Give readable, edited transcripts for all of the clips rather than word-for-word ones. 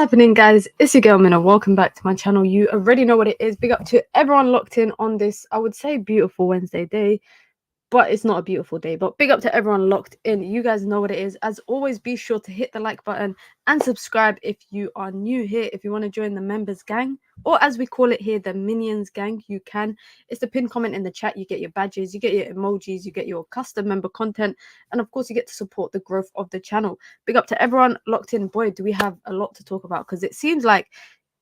happening, guys? It's your girl Minna. Welcome back to my channel. You already know what it is. Big up to everyone locked in on this, I would say, beautiful Wednesday day, but it's not a beautiful day. But big up to everyone locked in. You guys know what it is. As always, be sure to hit the like button and subscribe if you are new here. If you want to join the members gang, or as we call it here, the minions gang, you can. It's the pinned comment in the chat. You get your badges, you get your emojis, you get your custom member content, and of course you get to support the growth of the channel. Big up to everyone locked in. Boy, do we have a lot to talk about, because it seems like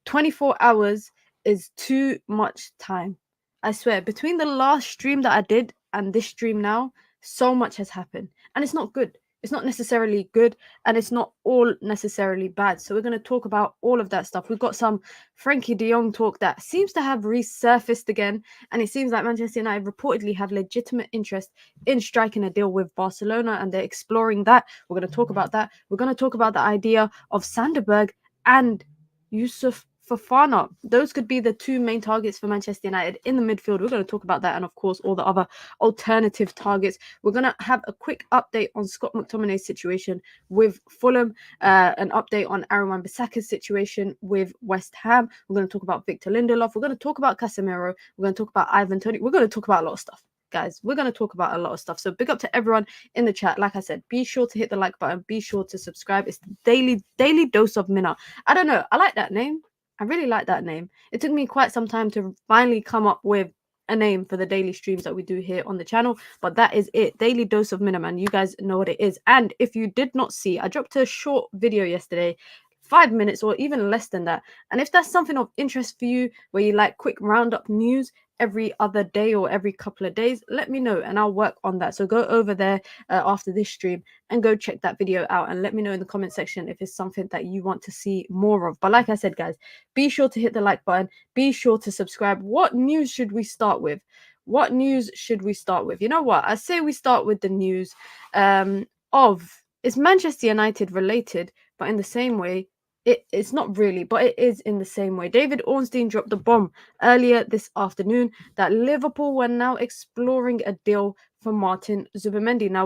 24 hours is too much time. I swear, between the last stream that I did and this stream now, so much has happened, and it's not good. It's not necessarily good, and it's not all necessarily bad. So we're going to talk about all of that stuff. We've got some Frenkie de Jong talk that seems to have resurfaced again, and it seems like Manchester United reportedly have legitimate interest in striking a deal with Barcelona, and they're exploring that. We're going to talk about that. We're going to talk about the idea of Sanderberg and Yusuf Fofana. Those could be the two main targets for Manchester United in the midfield. We're going to talk about that, and of course all the other alternative targets. We're going to have a quick update on Scott McTominay's situation with Fulham, an update on Wan-Bissaka's situation with West Ham. We're going to talk about Victor Lindelof. We're going to talk about Casemiro. We're going to talk about Ivan Toney. We're going to talk about a lot of stuff. Guys, we're going to talk about a lot of stuff. So big up to everyone in the chat. Like I said, be sure to hit the like button. Be sure to subscribe. It's the daily dose of Minna. I don't know. I like that name. I really like that name. It took me quite some time to finally come up with a name for the daily streams that we do here on the channel, but that is it. Daily dose of Minna, man. You guys know what it is. And if you did not see, I dropped a short video yesterday, 5 minutes or even less than that. And if that's something of interest for you, where you like quick roundup news every other day or every couple of days, let me know and I'll work on that. So go over there after this stream and go check that video out, and let me know in the comment section if it's something that you want to see more of. But like I said, guys, be sure to hit the like button. Be sure to subscribe. What news should we start with? What news should we start with? You know what? I say we start with the news of, it's Manchester United related, but in the same way, it's not really, but it is in the same way. David Ornstein dropped the bomb earlier this afternoon that Liverpool were now exploring a deal for Martin Zubimendi. Now,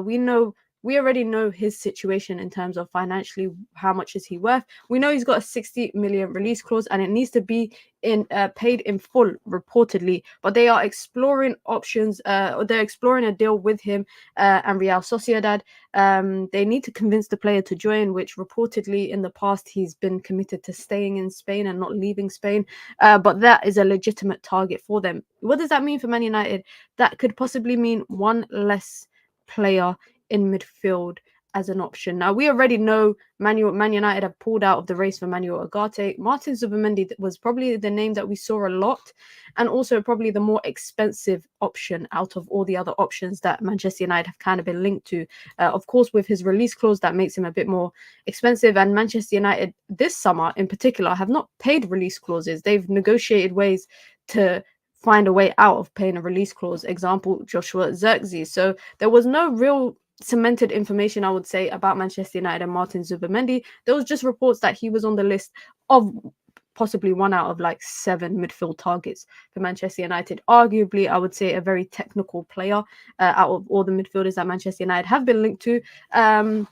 we already know his situation in terms of financially, how much is he worth. We know he's got a 60 million release clause, and it needs to be paid in full, reportedly. But they are exploring options. They're exploring a deal with him and Real Sociedad. They need to convince the player to join, which reportedly in the past he's been committed to staying in Spain and not leaving Spain. But that is a legitimate target for them. What does that mean for Man United? That could possibly mean one less player in midfield as an option. Now, we already know Man United have pulled out of the race for Manuel Ugarte. Martin Zubimendi was probably the name that we saw a lot, and also probably the more expensive option out of all the other options that Manchester United have kind of been linked to. Of course, with his release clause, that makes him a bit more expensive, and Manchester United this summer in particular have not paid release clauses. They've negotiated ways to find a way out of paying a release clause. Example, Joshua Zirkzee. So there was no real cemented information, I would say, about Manchester United and Martin Zubimendi. There was just reports that he was on the list of possibly one out of like 7 midfield targets for Manchester United. Arguably, I would say a very technical player out of all the midfielders that Manchester United have been linked to. So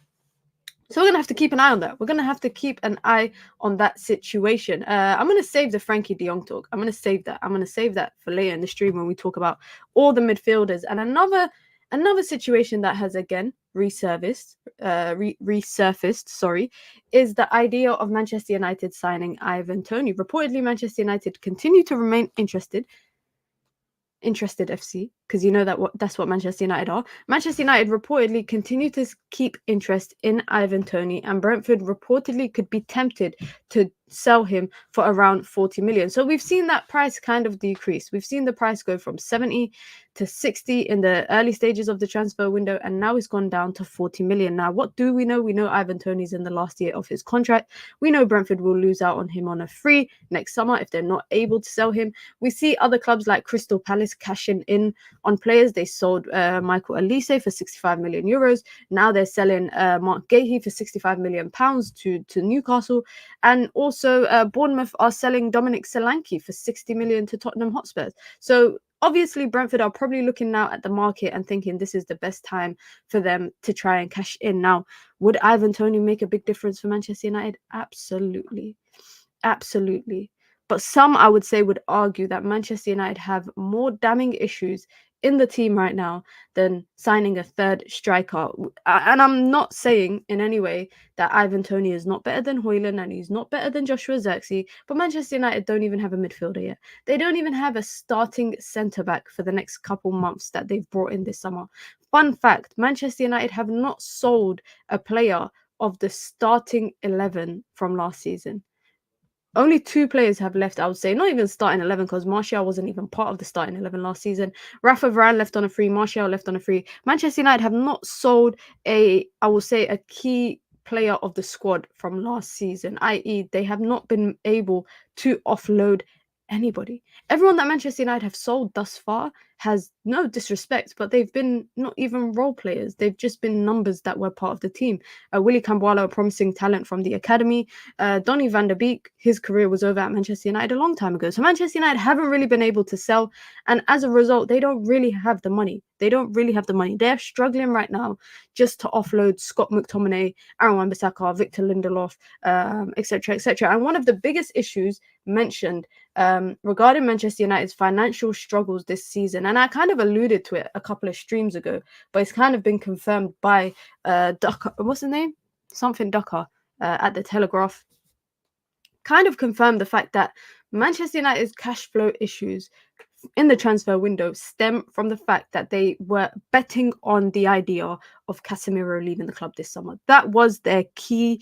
we're going to have to keep an eye on that. We're going to have to keep an eye on that situation. I'm going to save the Frenkie de Jong talk. I'm going to save that. I'm going to save that for later in the stream when we talk about all the midfielders. And another situation that has again resurfaced, is the idea of Manchester United signing Ivan Toney. Reportedly, Manchester United continue to remain interested FC, because you know that's what Manchester United are. Manchester United reportedly continue to keep interest in Ivan Toney, and Brentford reportedly could be tempted to sell him for around 40 million. So we've seen that price kind of decrease. We've seen the price go from 70 to 60 in the early stages of the transfer window, and now it's gone down to 40 million. Now, what do we know? We know Ivan Toney's in the last year of his contract. We know Brentford will lose out on him on a free next summer if they're not able to sell him. We see other clubs like Crystal Palace cashing in on players. They sold Michael Olise for 65 million euros. Now they're selling Mark Gahey for 65 million pounds to Newcastle, and also Bournemouth are selling Dominic Solanke for 60 million to Tottenham Hotspurs. So obviously Brentford are probably looking now at the market and thinking this is the best time for them to try and cash in. Now, would Ivan Toney make a big difference for Manchester United? Absolutely. Absolutely. But some, I would say, would argue that Manchester United have more damning issues in the team right now than signing a third striker. And I'm not saying in any way that Ivan Toney is not better than Højlund and he's not better than Joshua Zirkzee, but Manchester United don't even have a midfielder yet. They don't even have a starting centre-back for the next couple months that they've brought in this summer. Fun fact, Manchester United have not sold a player of the starting 11 from last season. Only 2 players have left, I would say. Not even starting 11, because Martial wasn't even part of the starting 11 last season. Rafa Varane left on a free. Martial left on a free. Manchester United have not sold I will say, a key player of the squad from last season, i.e. they have not been able to offload anybody. Everyone that Manchester United have sold thus far has, no disrespect, but they've been not even role players. They've just been numbers that were part of the team. Willy Cambualo, a promising talent from the academy. Donny van der Beek, his career was over at Manchester United a long time ago. So Manchester United haven't really been able to sell. And as a result, they don't really have the money. They're struggling right now just to offload Scott McTominay, Aaron Wan-Bissaka, Victor Lindelof, etc., etc. And one of the biggest issues mentioned regarding Manchester United's financial struggles this season, and I kind of alluded to it a couple of streams ago, but it's kind of been confirmed by Ducker, what's his name? Something Ducker at the Telegraph. Kind of confirmed the fact that Manchester United's cash flow issues in the transfer window stem from the fact that they were betting on the idea of Casemiro leaving the club this summer. That was their key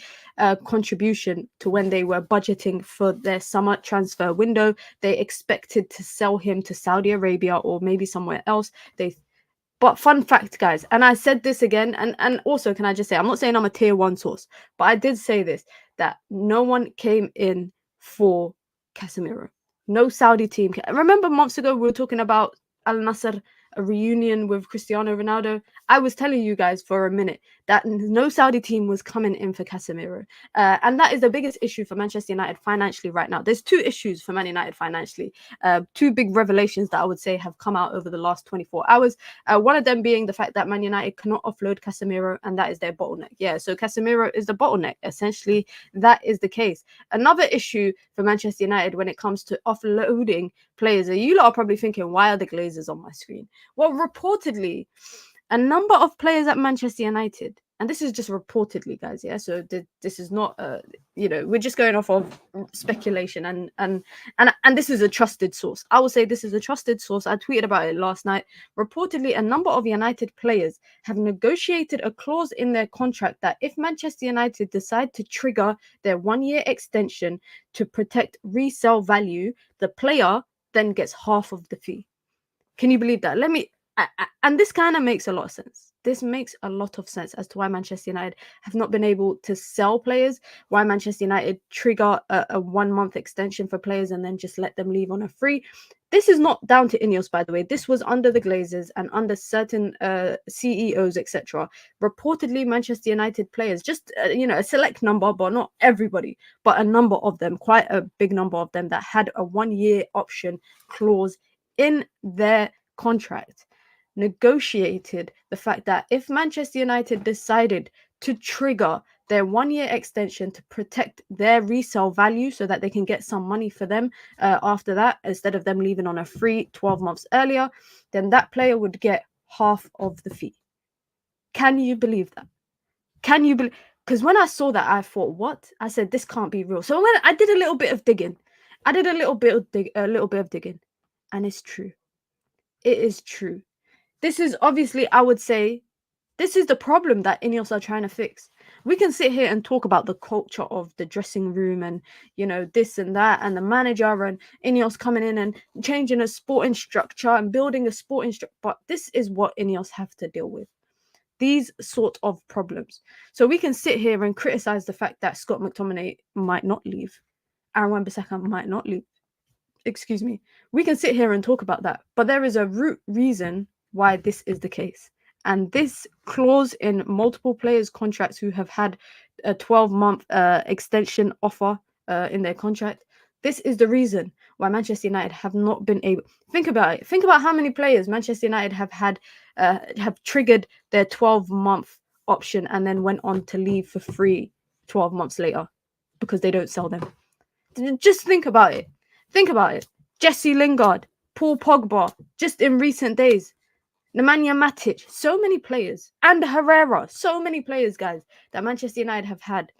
contribution to when they were budgeting for their summer transfer window. They expected to sell him to Saudi Arabia or maybe somewhere else. But fun fact, guys, and I said this again, and also, can I just say, I'm not saying I'm a tier 1 source, but I did say this, that no one came in for Casemiro. No Saudi team. Remember months ago, we were talking about Al Nassr, a reunion with Cristiano Ronaldo. I was telling you guys for a minute that no Saudi team was coming in for Casemiro. And that is the biggest issue for Manchester United financially right now. There's 2 issues for Man United financially. 2 big revelations that I would say have come out over the last 24 hours. One of them being the fact that Man United cannot offload Casemiro, and that is their bottleneck. Yeah, so Casemiro is the bottleneck. Essentially, that is the case. Another issue for Manchester United when it comes to offloading players, you lot are probably thinking, why are the Glazers on my screen? Well, reportedly, a number of players at Manchester United, and this is just reportedly, guys, yeah, so this is not we're just going off of speculation, and this is a trusted source. I will say this is a trusted source. I tweeted about it last night. Reportedly, a number of United players have negotiated a clause in their contract that if Manchester United decide to trigger their 1-year extension to protect resale value, the player then gets half of the fee. Can you believe that? And this kind of makes a lot of sense. This makes a lot of sense as to why Manchester United have not been able to sell players, why Manchester United trigger a 1-month extension for players and then just let them leave on a free. This is not down to INEOS, by the way. This was under the Glazers and under certain CEOs, etc. Reportedly, Manchester United players, just a select number, but not everybody, but a number of them, quite a big number of them, that had a 1-year option clause in their contract, negotiated the fact that if Manchester United decided to trigger their 1-year extension to protect their resale value so that they can get some money for them after that, instead of them leaving on a free 12 months earlier, then that player would get half of the fee. Can you believe that? Can you believe? Because when I saw that, I thought, what? I said, this can't be real. So when I did a little bit of digging, and it's true. It is true. This is obviously, I would say, this is the problem that INEOS are trying to fix. We can sit here and talk about the culture of the dressing room and, this and that, and the manager and INEOS coming in and changing a sporting structure and building a sporting structure. But this is what INEOS have to deal with. These sort of problems. So we can sit here and criticize the fact that Scott McTominay might not leave. Aaron Wan-Bissaka might not leave. Excuse me. We can sit here and talk about that. But there is a root reason why this is the case. And this clause in multiple players' contracts who have had a 12-month extension offer in their contract, this is the reason why Manchester United have not been able. Think about it. Think about how many players Manchester United have had, have triggered their 12-month option and then went on to leave for free 12 months later because they don't sell them. Just think about it. Think about it. Jesse Lingard, Paul Pogba, just in recent days. Nemanja Matic, so many players. And Herrera, so many players, guys, that Manchester United have had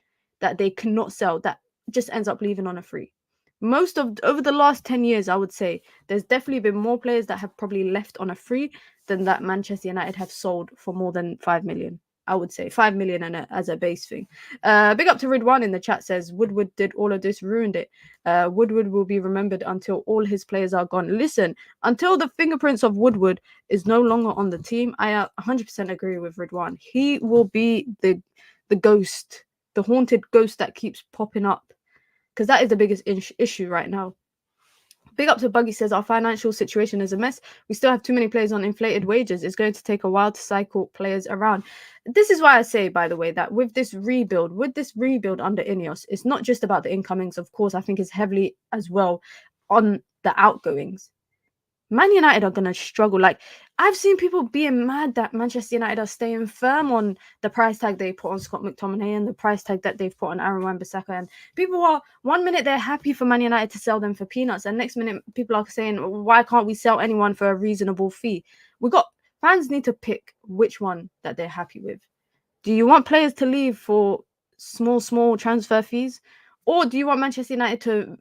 that they cannot sell, that just ends up leaving on a free. Over the last 10 years, I would say, there's definitely been more players that have probably left on a free than that Manchester United have sold for more than 5 million. I would say 5 million as a base thing. Big up to Ridwan in the chat says, Woodward did all of this, ruined it. Woodward will be remembered until all his players are gone. Listen, until the fingerprints of Woodward is no longer on the team, I 100% agree with Ridwan. He will be the ghost, the haunted ghost that keeps popping up, because that is the biggest issue right now. Big up to Buggy says, our financial situation is a mess. We still have too many players on inflated wages. It's going to take a while to cycle players around. This is why I say, by the way, that with this rebuild under INEOS, it's not just about the incomings. Of course, I think it's heavily as well on the outgoings. Man United are going to struggle. Like, I've seen people being mad that Manchester United are staying firm on the price tag they put on Scott McTominay and the price tag that they've put on Aaron Wan-Bissaka. And people are, one minute they're happy for Man United to sell them for peanuts, and next minute people are saying, why can't we sell anyone for a reasonable fee? Fans need to pick which one that they're happy with. Do you want players to leave for small transfer fees? Or do you want Manchester United to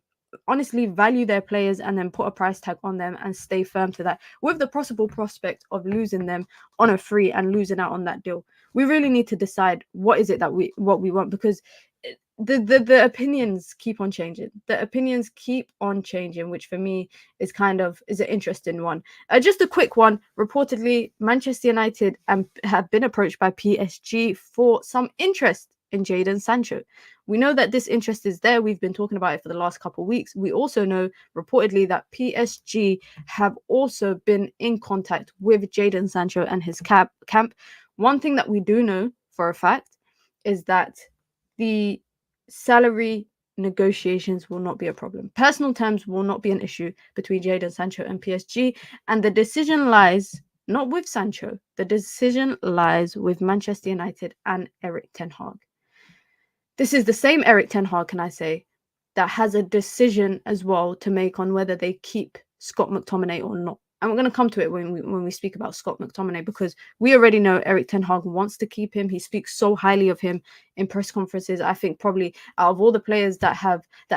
honestly value their players and then put a price tag on them and stay firm to that, with the possible prospect of losing them on a free and losing out on that deal? We really need to decide what is it that we want, because the opinions keep on changing. Which for me is is an interesting one. Just a quick one. Reportedly, Manchester United have been approached by PSG for some interest in Jadon Sancho. We know that this interest is there. We've been talking about it for the last couple of weeks. We also know reportedly that PSG have also been in contact with Jadon Sancho and his camp. One thing that we do know for a fact is that the salary negotiations will not be a problem. Personal terms will not be an issue between Jadon Sancho and PSG, and the decision lies not with Sancho. The decision lies with Manchester United and Erik ten Hag. This is the same Erik ten Hag, can I say, that has a decision as well to make on whether they keep Scott McTominay or not. And we're going to come to it when we speak about Scott McTominay, because we already know Erik ten Hag wants to keep him. He speaks so highly of him in press conferences. I think probably out of all the players that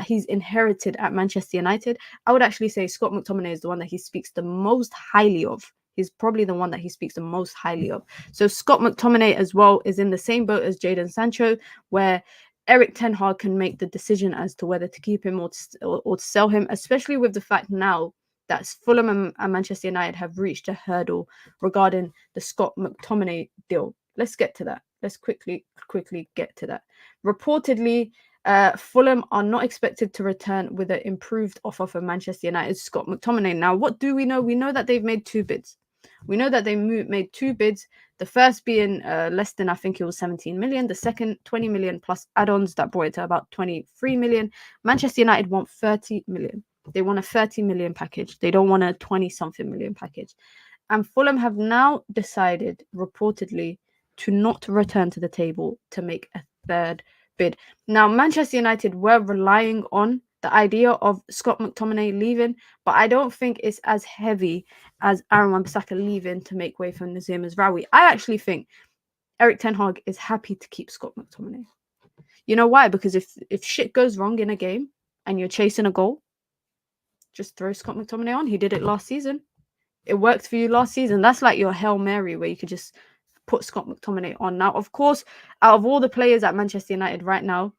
he's inherited at Manchester United, I would actually say Scott McTominay is the one that he speaks the most highly of. He's probably the one that he speaks the most highly of. So Scott McTominay as well is in the same boat as Jadon Sancho, where Erik ten Hag can make the decision as to whether to keep him or to sell him, especially with the fact now that Fulham and Manchester United have reached a hurdle regarding the Scott McTominay deal. Let's get to that. Let's quickly get to that. Reportedly, Fulham are not expected to return with an improved offer for Manchester United's Scott McTominay. Now, what do we know? We know that they've made two bids. Made two bids. The first being less than, I think it was 17 million. The second, 20 million plus add-ons that brought it to about 23 million. Manchester United want 30 million. They want a 30 million package. They don't want a 20-something million package. And Fulham have now decided, reportedly, to not return to the table to make a third bid. Now, Manchester United were relying on the idea of Scott McTominay leaving, but I don't think it's as heavy as Aaron Wan-Bissaka leaving to make way for Nazir Mazraoui. I actually think Erik ten Hag is happy to keep Scott McTominay. You know why? Because if shit goes wrong in a game and you're chasing a goal, just throw Scott McTominay on. He did it last season. It worked for you last season. That's like your Hail Mary where you could just put Scott McTominay on. Now, of course, out of all the players at Manchester United right now,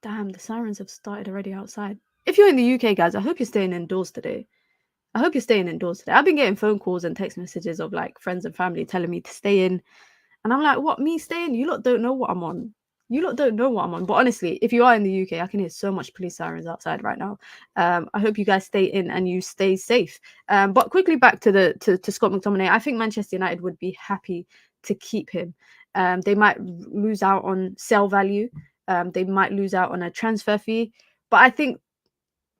damn, the sirens have started already outside. If you're in the UK, guys, I hope you're staying indoors today. I've been getting phone calls and text messages of like friends and family telling me to stay in. And I'm like, what, me staying? You lot don't know what I'm on. But honestly, if you are in the UK, I can hear so much police sirens outside right now. I hope you guys stay in and you stay safe. But quickly back to Scott McTominay. I think Manchester United would be happy to keep him. They might lose out on sell value. They might lose out on a transfer fee. But I think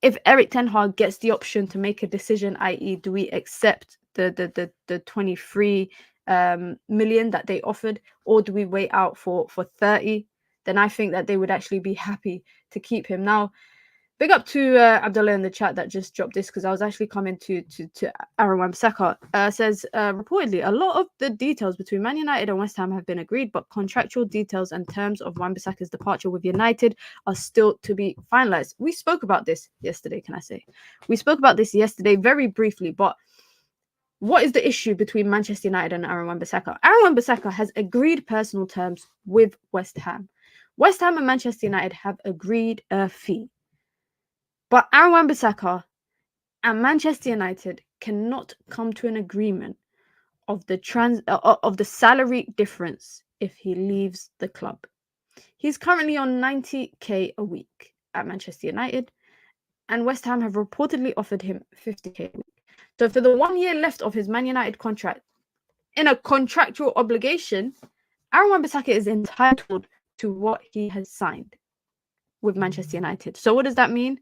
if Erik ten Hag gets the option to make a decision, i.e., do we accept the 23 million that they offered, or do we wait out for 30? then I think that they would actually be happy to keep him. Now, big up to Abdullah in the chat that just dropped this, because I was actually coming to Aaron Wan-Bissaka. Says, reportedly, a lot of the details between Man United and West Ham have been agreed, but contractual details and terms of Wan-Bissaka's departure with United are still to be finalised. We spoke about this yesterday, can I say? We spoke about this yesterday very briefly, but what is the issue between Manchester United and Aaron Wan-Bissaka? Aaron Wan-Bissaka has agreed personal terms with West Ham. West Ham and Manchester United have agreed a fee. But Aaron Wan-Bissaka and Manchester United cannot come to an agreement of the salary difference if he leaves the club. He's currently on 90k a week at Manchester United, and West Ham have reportedly offered him 50k a week. So for the 1 year left of his Man United contract, in a contractual obligation, Aaron Wan-Bissaka is entitled to what he has signed with Manchester United. So what does that mean?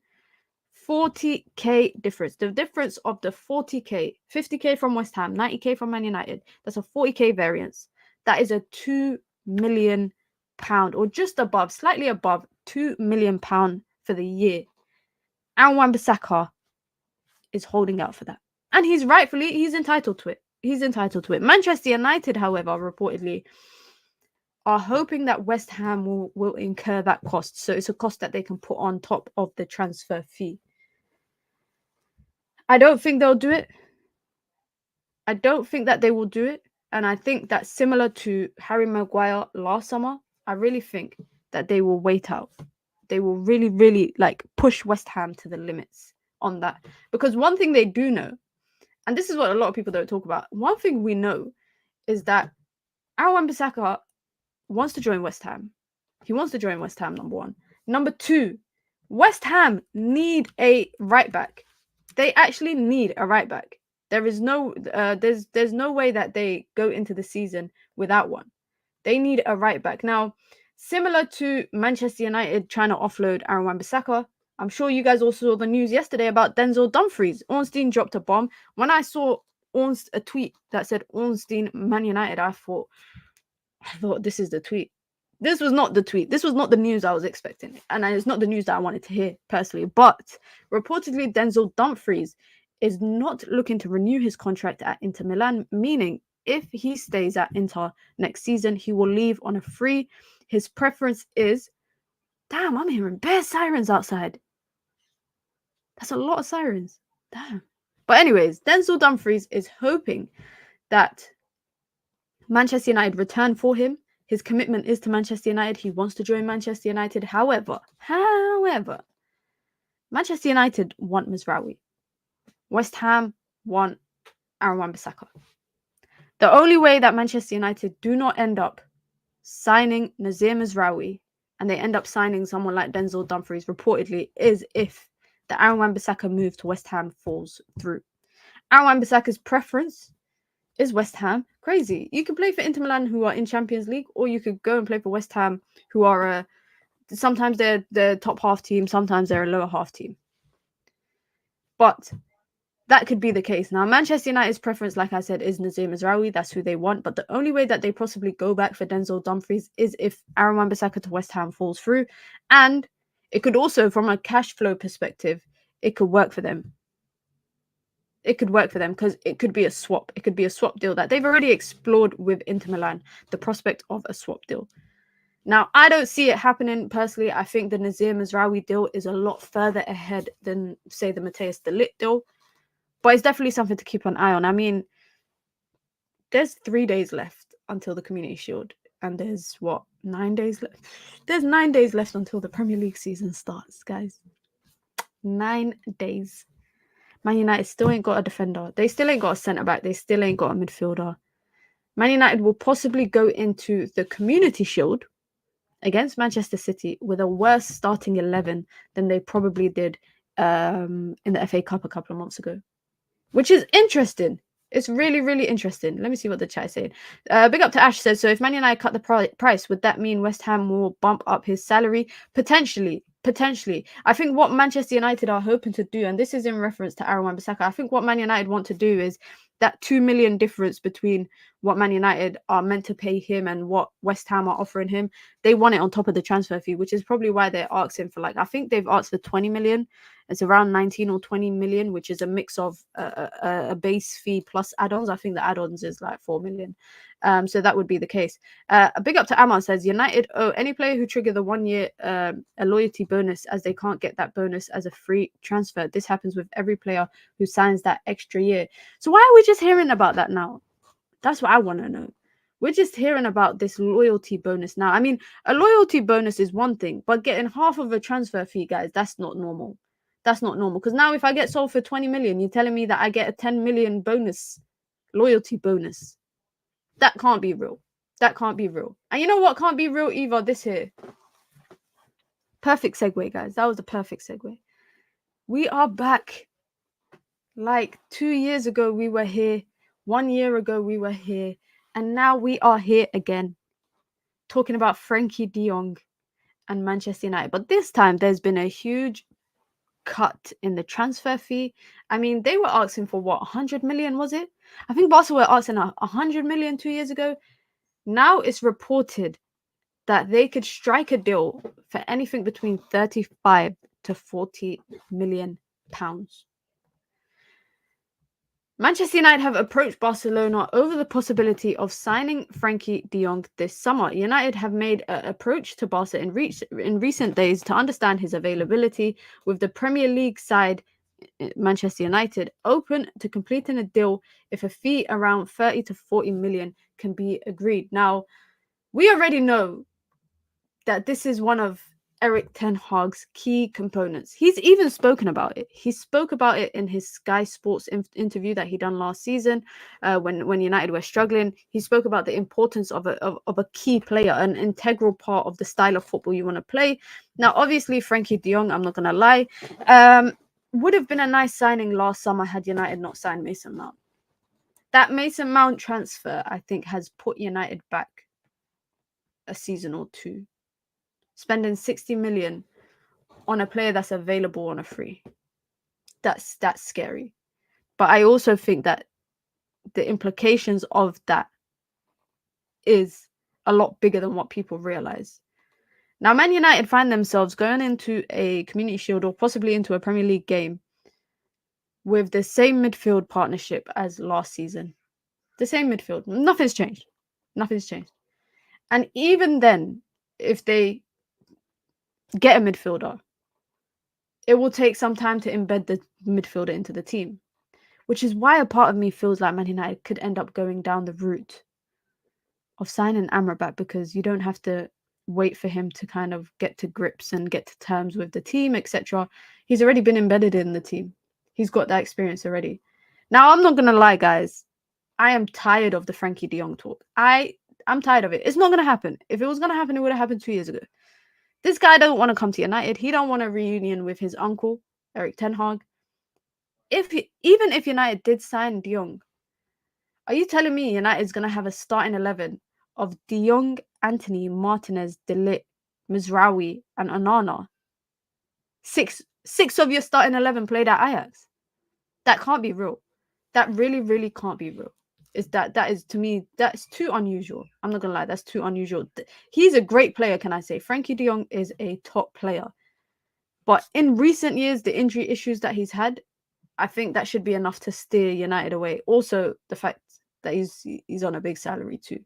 40k difference. The difference of the 40k, 50k from West Ham, 90k from Man United, that's a 40k variance. That is a £2 million, or just above, slightly above £2 million for the year. Aaron Wan-Bissaka is holding out for that. And he's entitled to it. He's entitled to it. Manchester United, however, reportedly are hoping that West Ham will incur that cost. So it's a cost that they can put on top of the transfer fee. I don't think they'll do it. I don't think that they will do it. And I think that similar to Harry Maguire last summer, I really think that they will wait out. They will really, really push West Ham to the limits on that. Because one thing they do know, and this is what a lot of people don't talk about, one thing we know is that Aaron Wan-Bissaka wants to join West Ham. He wants to join West Ham, number one. Number two, West Ham need a right back. They actually need a right back. There is no, there's no way that they go into the season without one. They need a right back. Now, similar to Manchester United trying to offload Aaron Wan-Bissaka, I'm sure you guys also saw the news yesterday about Denzel Dumfries. Ornstein dropped a bomb. When I saw a tweet that said Ornstein Man United, I thought this is the tweet. This was not the tweet. This was not the news I was expecting. And it's not the news that I wanted to hear personally. But reportedly, Denzel Dumfries is not looking to renew his contract at Inter Milan, meaning if he stays at Inter next season, he will leave on a free. His preference is... Damn, I'm hearing bare sirens outside. That's a lot of sirens. Damn. But anyways, Denzel Dumfries is hoping that Manchester United return for him. His commitment is to Manchester United. He wants to join Manchester United. However, Manchester United want Mazraoui. West Ham want Aaron Wan-Bissaka. The only way that Manchester United do not end up signing Nazir Mazraoui and they end up signing someone like Denzel Dumfries, reportedly, is if the Aaron Wan-Bissaka move to West Ham falls through. Aaron Wan-Bissaka's preference is West Ham. Crazy. You could play for Inter Milan, who are in Champions League, or you could go and play for West Ham, who are sometimes they're the top half team, sometimes they're a lower half team. But that could be the case. Now, Manchester United's preference, like I said, is Nazir Mazraoui. That's who they want. But the only way that they possibly go back for Denzel Dumfries is if Aaron Wan-Bissaka to West Ham falls through. And it could also, from a cash flow perspective, it could work for them. It could work for them because it could be a swap. It could be a swap deal that they've already explored with Inter Milan, the prospect of a swap deal. Now, I don't see it happening personally. I think the Nazir Mazraoui deal is a lot further ahead than, say, the Matthias de Ligt deal. But it's definitely something to keep an eye on. I mean, there's 3 days left until the Community Shield. And there's, 9 days left? There's 9 days left until the Premier League season starts, guys. 9 days. Man United still ain't got a defender. They still ain't got a centre-back. They still ain't got a midfielder. Man United will possibly go into the Community Shield against Manchester City with a worse starting 11 than they probably did in the FA Cup a couple of months ago. Which is interesting. It's really, really interesting. Let me see what the chat is saying. Big up to Ash says, so if Man United cut the price, would that mean West Ham will bump up his salary? Potentially. I think what Manchester United are hoping to do, and this is in reference to Aaron Wan-Bissaka, I think what Man United want to do is that 2 million difference between what Man United are meant to pay him and what West Ham are offering him, they want it on top of the transfer fee, which is probably why they're asking for, like, I think they've asked for 20 million. It's around 19 or 20 million, which is a mix of a base fee plus add-ons. I think the add-ons is like 4 million. So that would be the case. A big up to Amar says, United owe any player who trigger the 1 year a loyalty bonus, as they can't get that bonus as a free transfer. This happens with every player who signs that extra year. So why are we just hearing about that now? That's what I want to know. We're just hearing about this loyalty bonus now. I mean, a loyalty bonus is one thing, but getting half of a transfer fee, guys, that's not normal. That's not normal. Because now if I get sold for 20 million, you're telling me that I get a 10 million bonus, loyalty bonus. That can't be real. That can't be real. And you know what can't be real either? This here. Perfect segue, guys. That was a perfect segue. We are back. Like 2 years ago, we were here. 1 year ago, we were here. And now we are here again. Talking about Frenkie de Jong and Manchester United. But this time, there's been a huge cut in the transfer fee. I mean, they were asking for what, 100 million, was it? I think Barca were asking 100 million 2 years ago. Now it's reported that they could strike a deal for anything between 35 to 40 million pounds. Manchester United have approached Barcelona over the possibility of signing Frenkie de Jong this summer. United have made an approach to Barca in recent days to understand his availability, with the Premier League side, Manchester United, open to completing a deal if a fee around 30 to 40 million can be agreed. Now, we already know that this is one of Erik ten Hag's key components. He's even spoken about it. He spoke about it in his Sky Sports interview that he done last season when United were struggling. He spoke about the importance of a key player, an integral part of the style of football you want to play. Now, obviously, Frenkie de Jong, I'm not going to lie, would have been a nice signing last summer had United not signed Mason Mount. That Mason Mount transfer, I think, has put United back a season or two. Spending 60 million on a player that's available on a free. That's scary. But I also think that the implications of that is a lot bigger than what people realize. Now, Man United find themselves going into a Community Shield or possibly into a Premier League game with the same midfield partnership as last season. The same midfield. Nothing's changed. Nothing's changed. And even then, if they get a midfielder, it will take some time to embed the midfielder into the team, which is why a part of me feels like Man United could end up going down the route of signing Amrabat, because you don't have to wait for him to kind of get to grips and get to terms with the team, etc. He's already been embedded in the team. He's got that experience already. Now, I'm not going to lie, guys. I am tired of the Frenkie de Jong talk. I'm tired of it. It's not going to happen. If it was going to happen, it would have happened 2 years ago. This guy doesn't want to come to United. He don't want a reunion with his uncle, Erik ten Hag. Even if United did sign de Jong, are you telling me United's going to have a starting 11 of de Jong, Antony, Martinez, De Ligt, Mizraoui, and Onana? Six of your starting 11 played at Ajax. That can't be real. That really, really can't be real. That is, to me, that's too unusual. I'm not gonna lie, that's too unusual. He's a great player, can I say? Frenkie de Jong is a top player, but in recent years, the injury issues that he's had, I think that should be enough to steer United away. Also, the fact that he's on a big salary too.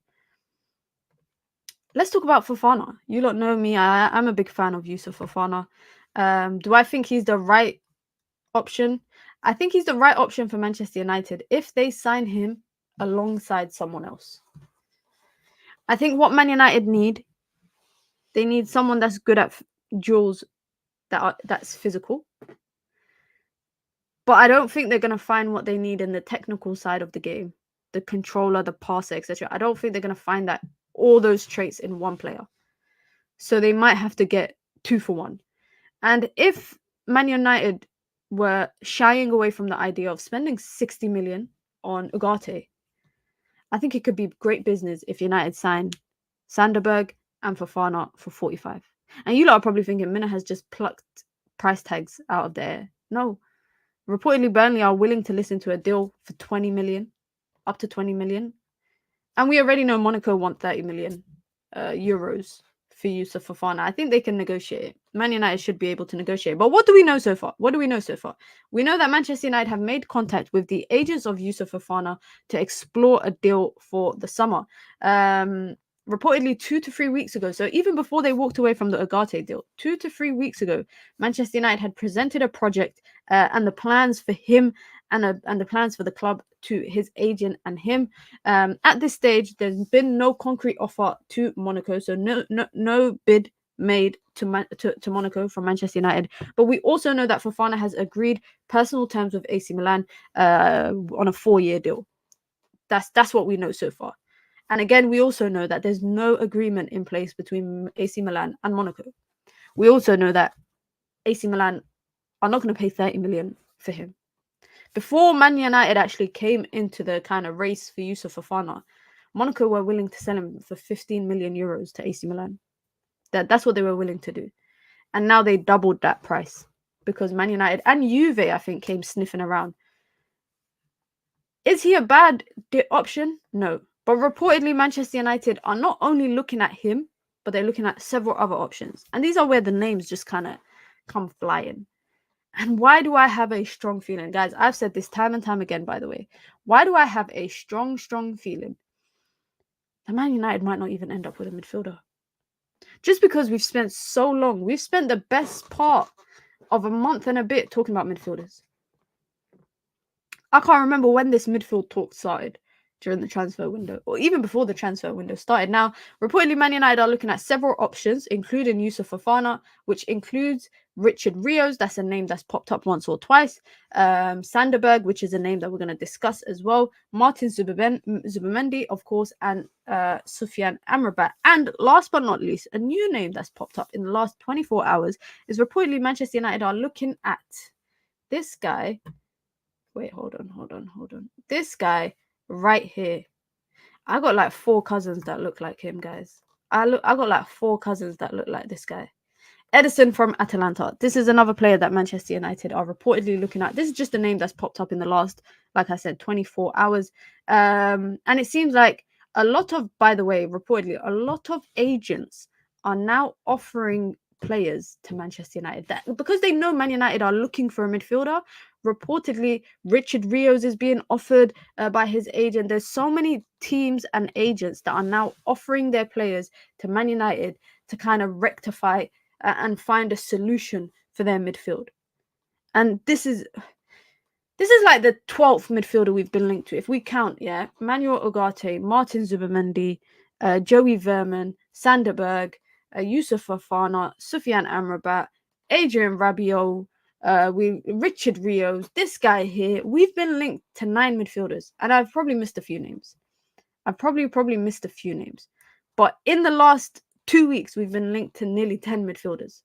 Let's talk about Fofana. You lot know me. I'm a big fan of Yusuf Fofana. Do I think he's the right option? I think he's the right option for Manchester United if they sign him alongside someone else. I think what Man United need, they need someone that's good at duels, that's physical. But I don't think they're going to find what they need in the technical side of the game, the controller, the passer, etc. I don't think they're going to find that all those traits in one player. So they might have to get 2 for 1. And if Man United were shying away from the idea of spending 60 million on Ugarte, I think it could be great business if United sign Sanderberg and Fofana for 45. And you lot are probably thinking Mina has just plucked price tags out of the air. No. Reportedly, Burnley are willing to listen to a deal for 20 million. up to 20 million. And we already know Monaco want 30 million euros for Yusuf Fofana. I think they can negotiate. Man United should be able to negotiate. But what do we know so far? What do we know so far? We know that Manchester United have made contact with the agents of Yusuf Fofana to explore a deal for the summer. Reportedly 2 to 3 weeks ago, so even before they walked away from the Ugarte deal, 2 to 3 weeks ago, Manchester United had presented a project and the plans for him and the plans for the club to his agent and him. At this stage, there's been no concrete offer to Monaco, so no bid made to Monaco from Manchester United. But we also know that Fofana has agreed personal terms with AC Milan on a 4-year deal. That's what we know so far. And again, we also know that there's no agreement in place between AC Milan and Monaco. We also know that AC Milan are not going to pay 30 million for him. Before Man United actually came into the kind of race for Yusuf Fofana, Monaco were willing to sell him for 15 million euros to AC Milan. That's what they were willing to do. And now they doubled that price because Man United and Juve, I think, came sniffing around. Is he a bad option? No. But reportedly, Manchester United are not only looking at him, but they're looking at several other options. And these are where the names just kind of come flying. And why do I have a strong feeling? Guys, I've said this time and time again, by the way. Why do I have a strong feeling that Man United might not even end up with a midfielder? Just because we've spent so long. We've spent the best part of a month and a bit talking about midfielders. I can't remember when this midfield talk started during the transfer window, or even before the transfer window started. Now, reportedly, Man United are looking at several options, including Yusuf Fofana, which includes Richard Rios, that's a name that's popped up once or twice, Sanderberg, which is a name that we're going to discuss as well, Martin Zubimendi, of course, and Soufiane Amrabat. And last but not least, a new name that's popped up in the last 24 hours is reportedly Manchester United are looking at this guy. Wait, hold on. This guy right here. I got like 4 cousins that look like him, guys. I got like 4 cousins that look like this guy. Edison from Atalanta. This is another player that Manchester United are reportedly looking at. This is just a name that's popped up in the last, like I said, 24 hours. And it seems like by the way, reportedly, a lot of agents are now offering players to Manchester United because they know Man United are looking for a midfielder. Reportedly, Richard Rios is being offered by his agent. There's so many teams and agents that are now offering their players to Man United to kind of rectify and find a solution for their midfield. And this is like the 12th midfielder we've been linked to. If we count, Manuel Ugarte, Martin Zubimendi, Joey Verman, Sanderberg, Yusuf Fofana, Soufiane Amrabat, Adrien Rabiot, Richard Rios, this guy here. We've been linked to 9 midfielders, and I've probably missed a few names. But in the last 2 weeks, we've been linked to nearly 10 midfielders.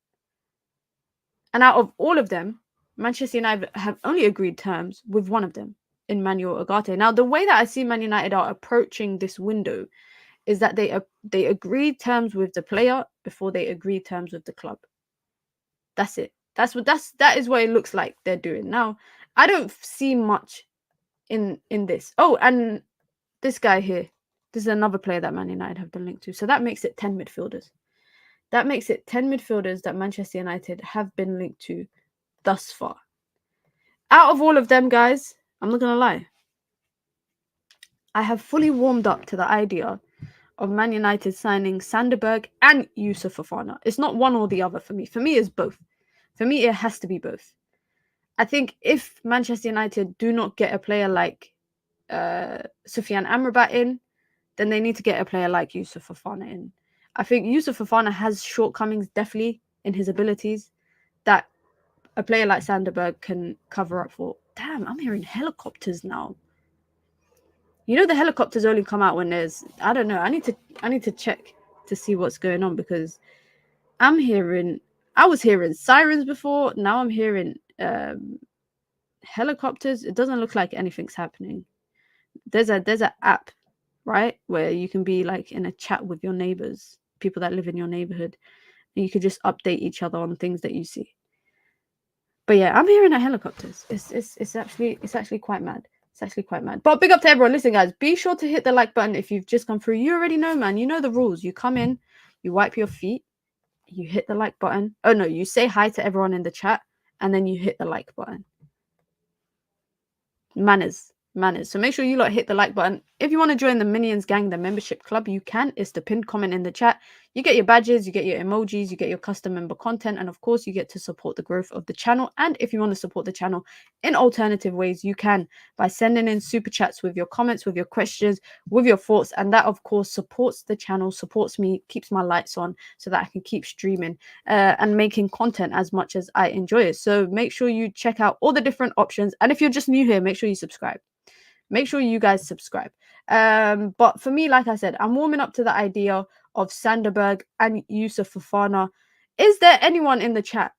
And out of all of them, Manchester United have only agreed terms with one of them, in Manuel Ugarte. Now, the way that I see Man United are approaching this window is that they agreed terms with the player before they agreed terms with the club. That's it. That is what it looks like they're doing. Now, I don't see much in this. Oh, and this guy here. This is another player that Man United have been linked to. So that makes it 10 midfielders. That makes it 10 midfielders that Manchester United have been linked to thus far. Out of all of them, guys, I'm not going to lie. I have fully warmed up to the idea of Man United signing Sanderberg and Yusuf Fofana. It's not one or the other for me. For me, it's both. For me, it has to be both. I think if Manchester United do not get a player like Soufiane Amrabat in, then they need to get a player like Yusuf Fofana in. I think Yusuf Fofana has shortcomings, definitely, in his abilities that a player like Sanderberg can cover up for. Damn, I'm hearing helicopters now. You know the helicopters only come out when there's, I don't know, I need to check to see what's going on, because I was hearing sirens before, now I'm hearing helicopters. It doesn't look like anything's happening. There's an app, right, where you can be like in a chat with your neighbors, people that live in your neighborhood, and you could just update each other on things that you see. But yeah, I'm hearing helicopters. It's actually quite mad. It's actually quite mad. But big up to everyone. Listen, guys, be sure to hit the like button if you've just come through. You already know, man. You know the rules. You come in, you wipe your feet, you hit the like button. Oh, no, you say hi to everyone in the chat, and then you hit the like button. Manners. So make sure you lot hit the like button. If you want to join the Minions Gang, the membership club, you can. It's the pinned comment in the chat. You get your badges, you get your emojis, you get your custom member content, and of course you get to support the growth of the channel. And if you want to support the channel in alternative ways, you can by sending in super chats with your comments, with your questions, with your thoughts, and that of course supports the channel, supports me, keeps my lights on so that I can keep streaming and making content as much as I enjoy it. So make sure you check out all the different options, and if you're just new here, make sure you subscribe. Make sure you guys subscribe. But for me, like I said, I'm warming up to the idea of Sanderberg and Yusuf Fofana. Is there anyone in the chat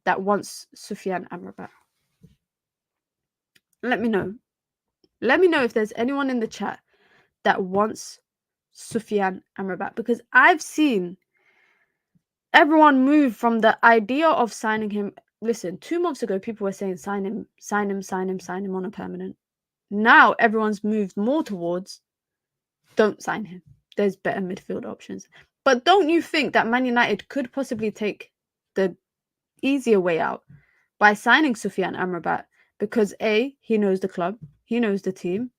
that wants Sufyan Amrabat? Let me know. Let me know if there's anyone in the chat that wants Sufyan Amrabat, because I've seen everyone move from the idea of signing him. Listen, 2 months ago, people were saying sign him on a permanent. Now everyone's moved more towards don't sign him. There's better midfield options. But don't you think that Man United could possibly take the easier way out by signing Sufyan Amrabat? Because A, he knows the club, he knows the team.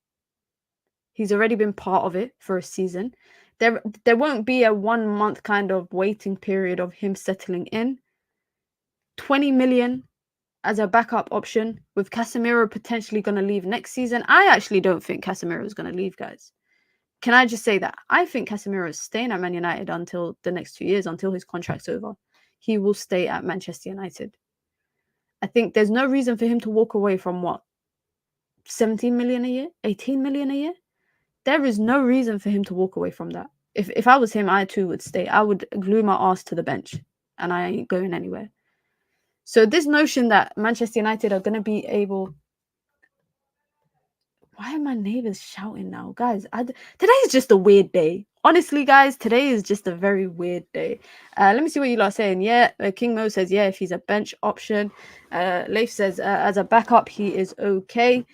He's already been part of it for a season. There won't be a 1 month kind of waiting period of him settling in. 20 million as a backup option, with Casemiro potentially going to leave next season. I actually don't think Casemiro is going to leave, guys. Can I just say that? I think Casemiro is staying at Man United until the next 2 years, until his contract's over. He will stay at Manchester United. I think there's no reason for him to walk away from what? 17 million a year? 18 million a year? There is no reason for him to walk away from that. If I was him, I too would stay. I would glue my ass to the bench and I ain't going anywhere. So this notion that Manchester United are going to be able... Why are my neighbors shouting now? Guys, today is just a weird day. Honestly, guys, today is just a very weird day. Let me see what you lot are saying. Yeah, King Mo says, yeah, if he's a bench option. Leif says, as a backup, he is okay.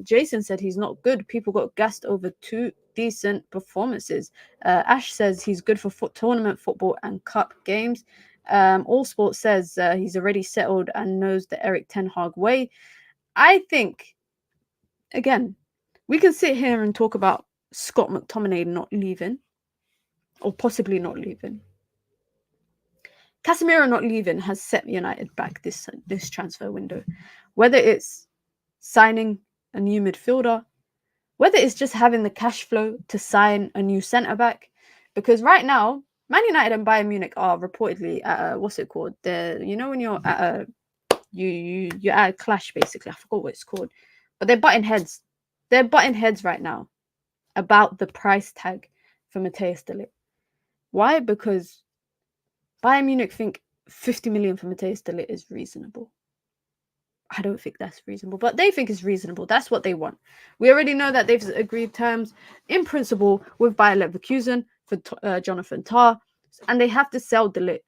Jason said he's not good. People got gassed over 2 decent performances. Ash says he's good for tournament football and cup games. All Sports says he's already settled and knows the Eric Ten Hag way. I think, again, we can sit here and talk about Scott McTominay not leaving, or possibly not leaving. Casemiro not leaving has set United back this transfer window. Whether it's signing a new midfielder, whether it's just having the cash flow to sign a new centre-back. Because right now, Man United and Bayern Munich are reportedly at what's it called? You know when you're at a... You're at a clash, basically. I forgot what it's called. But they're butting heads. They're butting heads right now about the price tag for Matthias de Ligt. Why? Because Bayern Munich think 50 million for Matthias de Ligt is reasonable. I don't think that's reasonable, but they think it's reasonable. That's what they want. We already know that they've agreed terms in principle with Bayer Leverkusen for Jonathan Tah, and they have to sell de Ligt.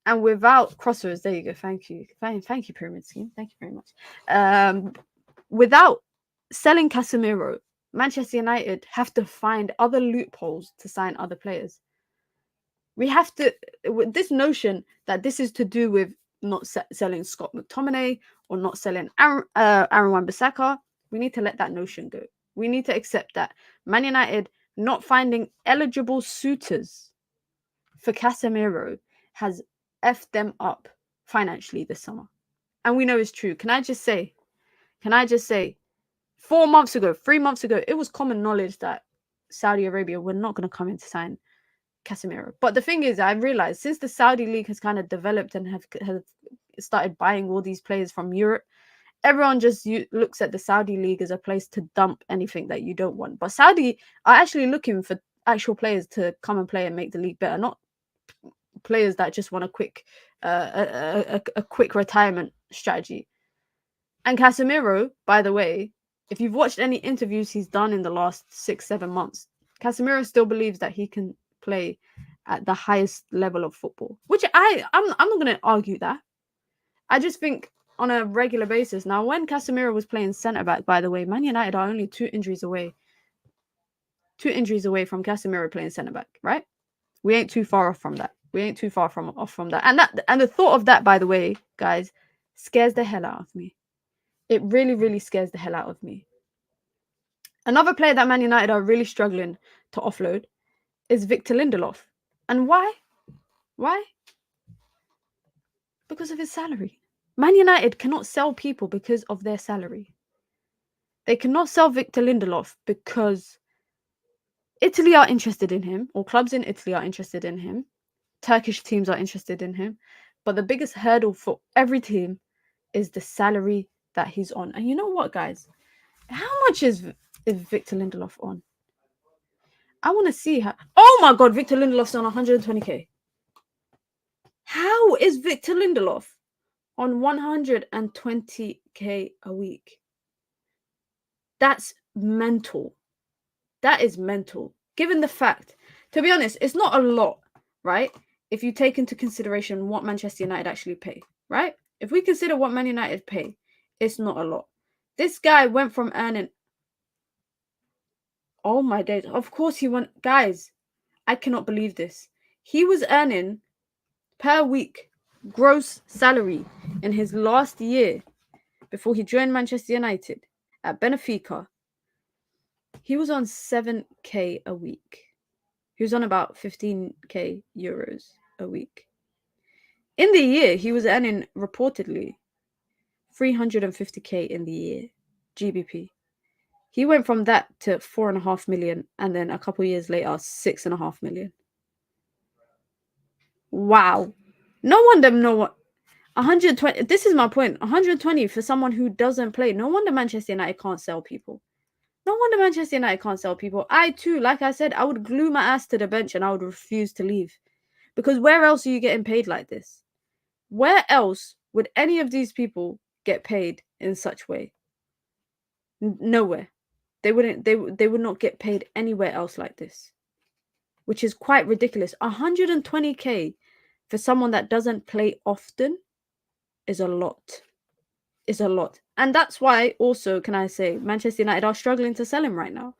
And without crossovers, there you go. Thank you, Pyramid Scheme. Thank you very much. Without selling Casemiro, Manchester United have to find other loopholes to sign other players. We have to, with this notion that this is to do with not selling Scott McTominay or not selling Aaron Wan-Bissaka, we need to let that notion go. We need to accept that Man United not finding eligible suitors for Casemiro has effed them up financially this summer. And we know it's true. Can I just say, 4 months ago, 3 months ago, it was common knowledge that Saudi Arabia were not going to come in to sign Casemiro. But the thing is, I realized since the Saudi league has kind of developed and have started buying all these players from Europe, everyone just looks at the Saudi league as a place to dump anything that you don't want. But Saudi are actually looking for actual players to come and play and make the league better, not players that just want a quick retirement strategy. And Casemiro, by the way, if you've watched any interviews he's done in the last 6-7 months, Casemiro still believes that he can play at the highest level of football, which I'm not going to argue that. I just think on a regular basis. Now, when Casemiro was playing centre back, by the way, Man United are only 2 injuries away. 2 injuries away from Casemiro playing centre back, right? We ain't too far off from that. Off from that. And the thought of that, by the way, guys, scares the hell out of me. It really, really scares the hell out of me. Another player that Man United are really struggling to offload is Victor Lindelof. And why? Why? Because of his salary. Man United cannot sell people because of their salary. They cannot sell Victor Lindelof because Italy are interested in him, or clubs in Italy are interested in him. Turkish teams are interested in him. But the biggest hurdle for every team is the salary that he's on. And you know what, guys? How much is Victor Lindelof on? I want to see how. Oh my God, Victor Lindelof's on 120k. How is Victor Lindelof on 120k a week? That's mental. That is mental. Given the fact, to be honest, it's not a lot, right? If you take into consideration what Manchester United actually pay, right? If we consider what Man United pay, it's not a lot. This guy went from earning... Oh my days. Of course he went... Guys, I cannot believe this. He was earning per week gross salary in his last year before he joined Manchester United at Benfica. He was on 7k a week. He was on about 15k euros a week. In the year, he was earning reportedly 350k in the year, GBP. He went from that to 4.5 million, and then a couple years later, 6.5 million. Wow. No wonder 120. This is my point. 120 for someone who doesn't play. No wonder Manchester United can't sell people. No wonder Manchester United can't sell people. I too, like I said, I would glue my ass to the bench and I would refuse to leave. Because where else are you getting paid like this? Where else would any of these people get paid in such way? Nowhere. They wouldn't. They would not get paid anywhere else like this, which is quite ridiculous. 120k for someone that doesn't play often is a lot. Is a lot, and that's why also, can I say, Manchester United are struggling to sell him right now.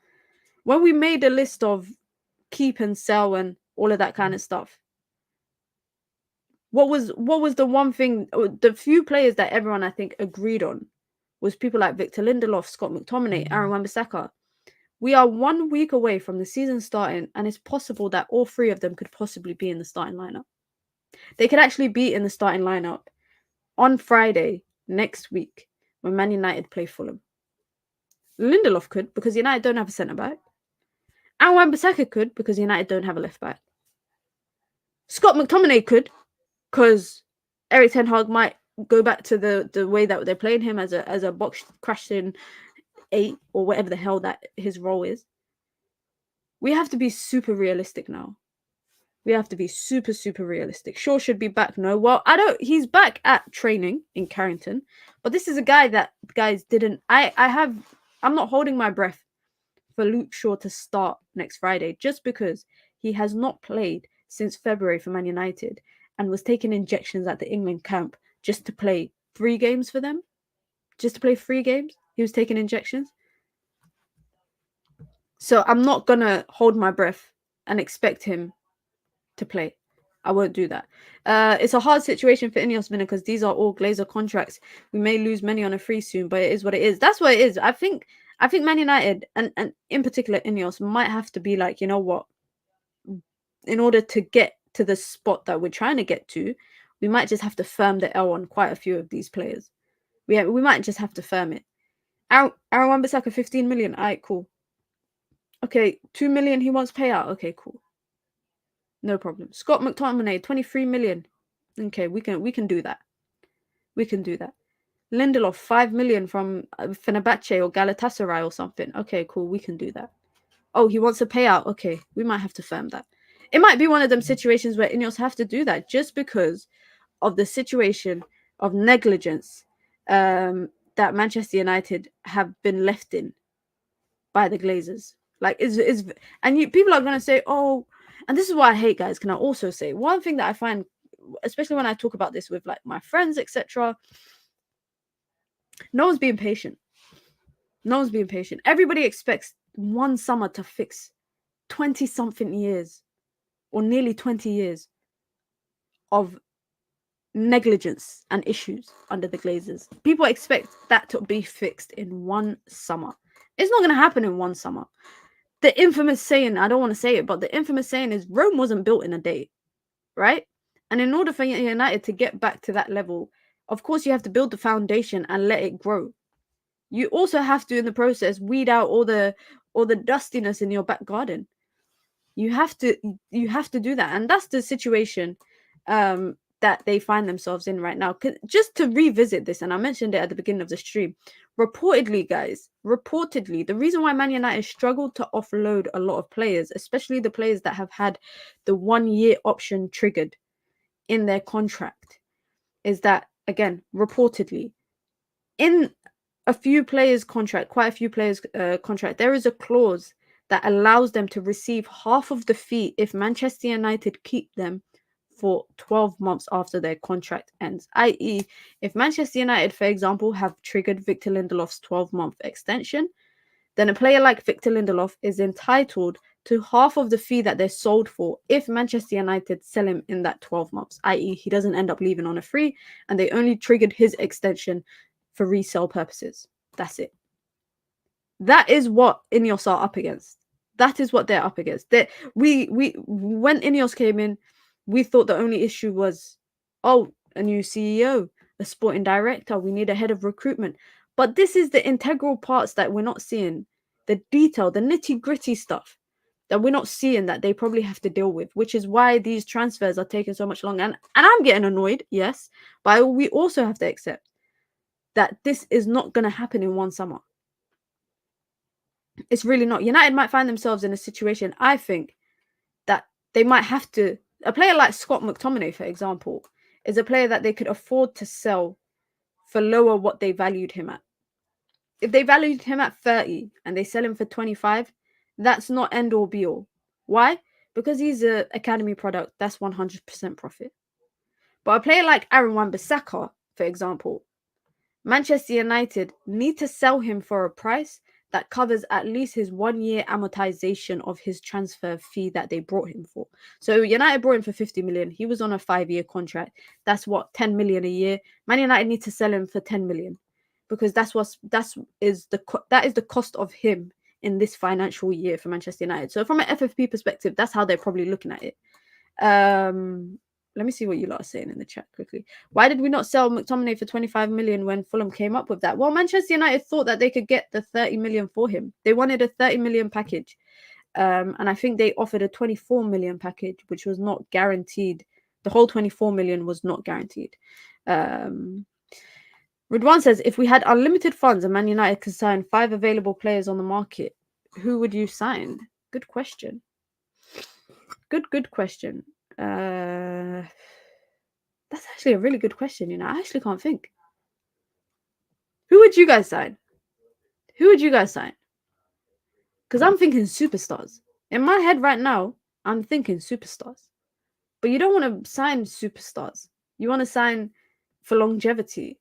When we made a list of keep and sell and all of that kind of stuff, what was the one thing, the few players that everyone I think agreed on was people like Victor Lindelof, Scott McTominay, Aaron Wan-Bissaka. We are 1 week away from the season starting, and it's possible that all three of them could possibly be in the starting lineup. They could actually be in the starting lineup on Friday next week when Man United play Fulham. Lindelof could, because United don't have a centre-back. And Wan-Bissaka could, because United don't have a left-back. Scott McTominay could, because Erik ten Hag might go back to the way that they're playing him as a box crashing 8 or whatever the hell that his role is. We have to be super realistic now. We have to be super, super realistic. Shaw should be back. No, well, he's back at training in Carrington, but this is a guy that guys didn't. I'm not holding my breath for Luke Shaw to start next Friday just because he has not played since February for Man United and was taking injections at the England camp just to play 3 games for them. Just to play 3 games, he was taking injections. So I'm not gonna hold my breath and expect him to play. I won't do that. It's a hard situation for INEOS because these are all Glazer contracts. We may lose many on a free soon, but it is what it is. That's what it is. I think Man United and in particular INEOS might have to be like, you know what? In order to get to the spot that we're trying to get to, we might just have to firm the L on quite a few of these players. We might just have to firm it. Aaron Wan-Bissaka, 15 million. All right, cool. Okay, 2 million he wants payout. Okay, cool. No problem. Scott McTominay, 23 million. Okay, we can do that. We can do that. Lindelof, 5 million from Fenerbahce or Galatasaray or something. Okay, cool. We can do that. Oh, he wants a payout. Okay, we might have to firm that. It might be one of them situations where INEOS have to do that just because of the situation of negligence that Manchester United have been left in by the Glazers. Like, people are going to say, oh, and this is what I hate, guys. Can I also say one thing that I find, especially when I talk about this with like my friends, etc., No one's being patient. No one's being patient. Everybody expects one summer to fix 20-something years or nearly 20 years of negligence and issues under the Glazers. People expect that to be fixed in one summer. It's not going to happen in one summer. The infamous saying, I don't want to say it, but the infamous saying is Rome wasn't built in a day, right? And in order for United to get back to that level, of course, you have to build the foundation and let it grow. You also have to, in the process, weed out all the dustiness in your back garden. You have to do that, and that's the situation that they find themselves in right now. Just to revisit this, and I mentioned it at the beginning of the stream, reportedly, the reason why Man United struggled to offload a lot of players, especially the players that have had the 1-year option triggered in their contract, is that, again, reportedly, in a few players' contract, quite a few players' contract, there is a clause that allows them to receive half of the fee if Manchester United keep them for 12 months after their contract ends. I.e., if Manchester United, for example, have triggered Victor Lindelof's 12-month extension, then a player like Victor Lindelof is entitled to half of the fee that they're sold for if Manchester United sell him in that 12 months, i.e. he doesn't end up leaving on a free, and they only triggered his extension for resale purposes. That's it. That is what INEOS are up against. That is what they're up against. We when INEOS came in, we thought the only issue was, oh, a new CEO, a sporting director, we need a head of recruitment. But this is the integral parts that we're not seeing, the detail, the nitty-gritty stuff that we're not seeing that they probably have to deal with, which is why these transfers are taking so much longer. And I'm getting annoyed, yes, but we also have to accept that this is not going to happen in one summer. It's really not. United might find themselves in a situation, I think, that they might have to. A player like Scott McTominay, for example, is a player that they could afford to sell for lower what they valued him at. If they valued him at 30 and they sell him for 25, that's not end or be all. Why? Because he's an academy product. That's 100% profit. But a player like Wan-Bissaka, for example, Manchester United need to sell him for a price that covers at least his 1-year amortization of his transfer fee that they brought him for. So United brought him for 50 million. He was on a 5-year contract. That's what, 10 million a year. Man United need to sell him for 10 million because that is the cost of him in this financial year for Manchester United. So from an FFP perspective, that's how they're probably looking at it. Let me see what you lot are saying in the chat quickly. Why did we not sell McTominay for 25 million when Fulham came up with that? Well, Manchester United thought that they could get the 30 million for him. They wanted a 30 million package. And I think they offered a 24 million package, which was not guaranteed. The whole 24 million was not guaranteed. Ridwan says, if we had unlimited funds and Man United could sign 5 available players on the market, who would you sign? Good question. Good question. That's actually a really good question, you know. I actually can't think. Who would you guys sign? Because I'm thinking superstars. In my head right now, I'm thinking superstars. But you don't want to sign superstars. You want to sign for longevity.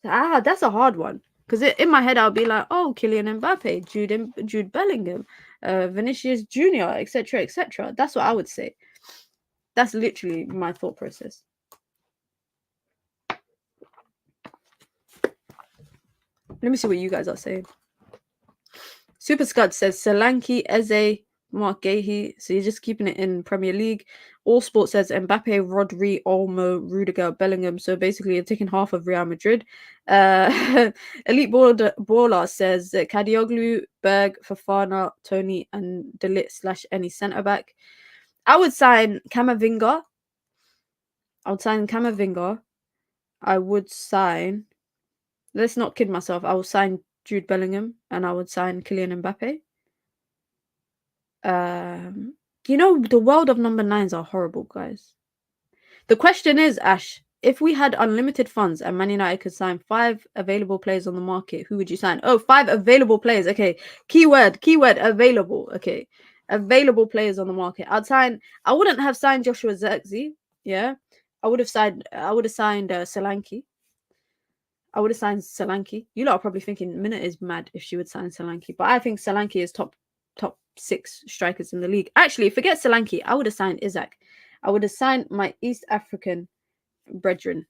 That's a hard one. Because in my head, I'll be like, oh, Kylian Mbappe, Jude Bellingham, Vinicius Jr., etc., etc. That's what I would say. That's literally my thought process. Let me see what you guys are saying. Super Scud says Solanke, Eze, Mark Gahey. So you're just keeping it in Premier League. All Sport says Mbappe, Rodri, Olmo, Rudiger, Bellingham. So basically you're taking half of Real Madrid. Elite Baller says Kadioglu, Berg, Fofana, Toney, and De Ligt / any centre back. I would sign Camavinga. I would sign. Let's not kid myself. I will sign Jude Bellingham and I would sign Kylian Mbappe. You know, the world of number 9s are horrible, guys. The question is, Ash, if we had unlimited funds and Man United could sign 5 available players on the market, who would you sign? Oh, 5 available players. Okay. Keyword available. Okay. Available players on the market. I wouldn't have signed Joshua Zirkzee. Yeah. I would have signed Solanke. I would have signed Solanke. You lot are probably thinking Minna is mad if she would sign Solanke, but I think Solanke is top 6 strikers in the league. Actually, forget Solanke. I would have signed Isaac. I would have signed my East African brethren,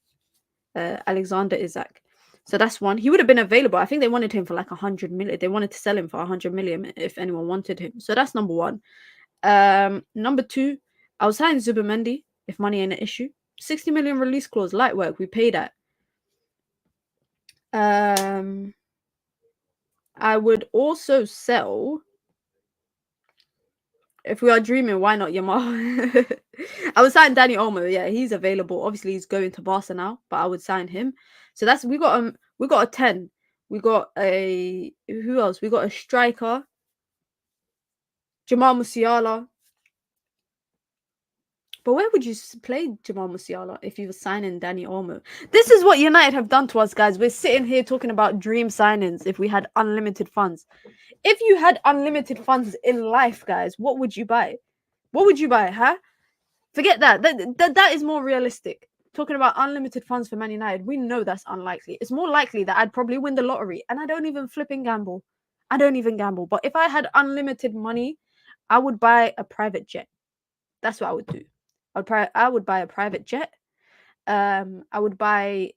Alexander Isaac. So that's one. He would have been available. I think they wanted him for like 100 million. They wanted to sell him for 100 million if anyone wanted him. So that's number one. Number two, I was signing Zubimendi if money ain't an issue. 60 million release clause, light work. We pay that. I would also sell. If we are dreaming, why not Yamal? I would sign Dani Olmo. Yeah, he's available. Obviously, he's going to Barca now, but I would sign him. So that's we got a 10. We got a who else? We got a striker, Jamal Musiala. But where would you play Jamal Musiala if you were signing Dani Olmo? This is what United have done to us, guys. We're sitting here talking about dream signings if we had unlimited funds. If you had unlimited funds in life, guys, what would you buy? What would you buy, huh? Forget that. That is more realistic. Talking about unlimited funds for Man United, we know that's unlikely. It's more likely that I'd probably win the lottery, and I don't even flipping gamble. I don't even gamble. But if I had unlimited money, I would buy a private jet. That's what I would do. I would buy a private jet. I would buy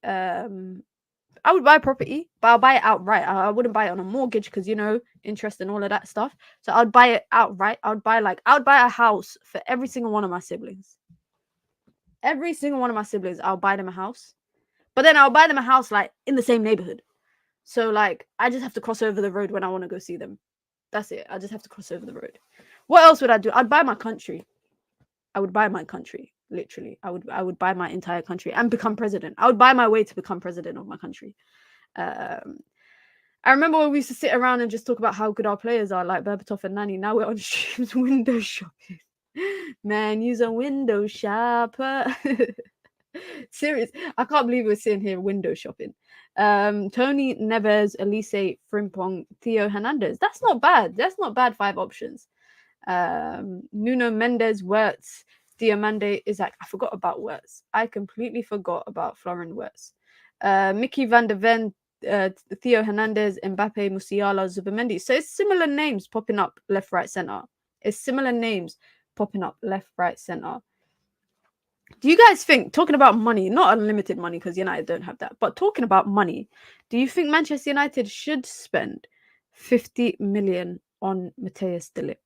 property, but I'll buy it outright. I wouldn't buy it on a mortgage because, you know, interest and all of that stuff. So I'd buy it outright. I would buy a house for every single one of my siblings. Every single one of my siblings, I'll buy them a house. But then I'll buy them a house like in the same neighborhood. So like I just have to cross over the road when I want to go see them. That's it. I just have to cross over the road. What else would I do? I'd buy my country. I would buy my country. Literally, I would buy my entire country and become president. I would buy my way to become president of my country. I remember when we used to sit around and just talk about how good our players are, like Berbatov and Nani. Now we're on streams window shopping. Man, use a window shopper. Serious. I can't believe we're sitting here window shopping. Toney, Neves, Elise, Frimpong, Theo Hernandez. That's not bad. That's not bad 5 options. Nuno Mendes, Wirtz, Diamande, Isaac. I forgot about Wirtz. I completely forgot about Florian Wirtz. Mickey van der Ven, Theo Hernandez, Mbappe, Musiala, Zubimendi. So it's similar names popping up left, right, center. It's similar names popping up left, right, center. Do you guys think, talking about money, not unlimited money because United don't have that, but talking about money, do you think Manchester United should spend 50 million on Matthias de Ligt?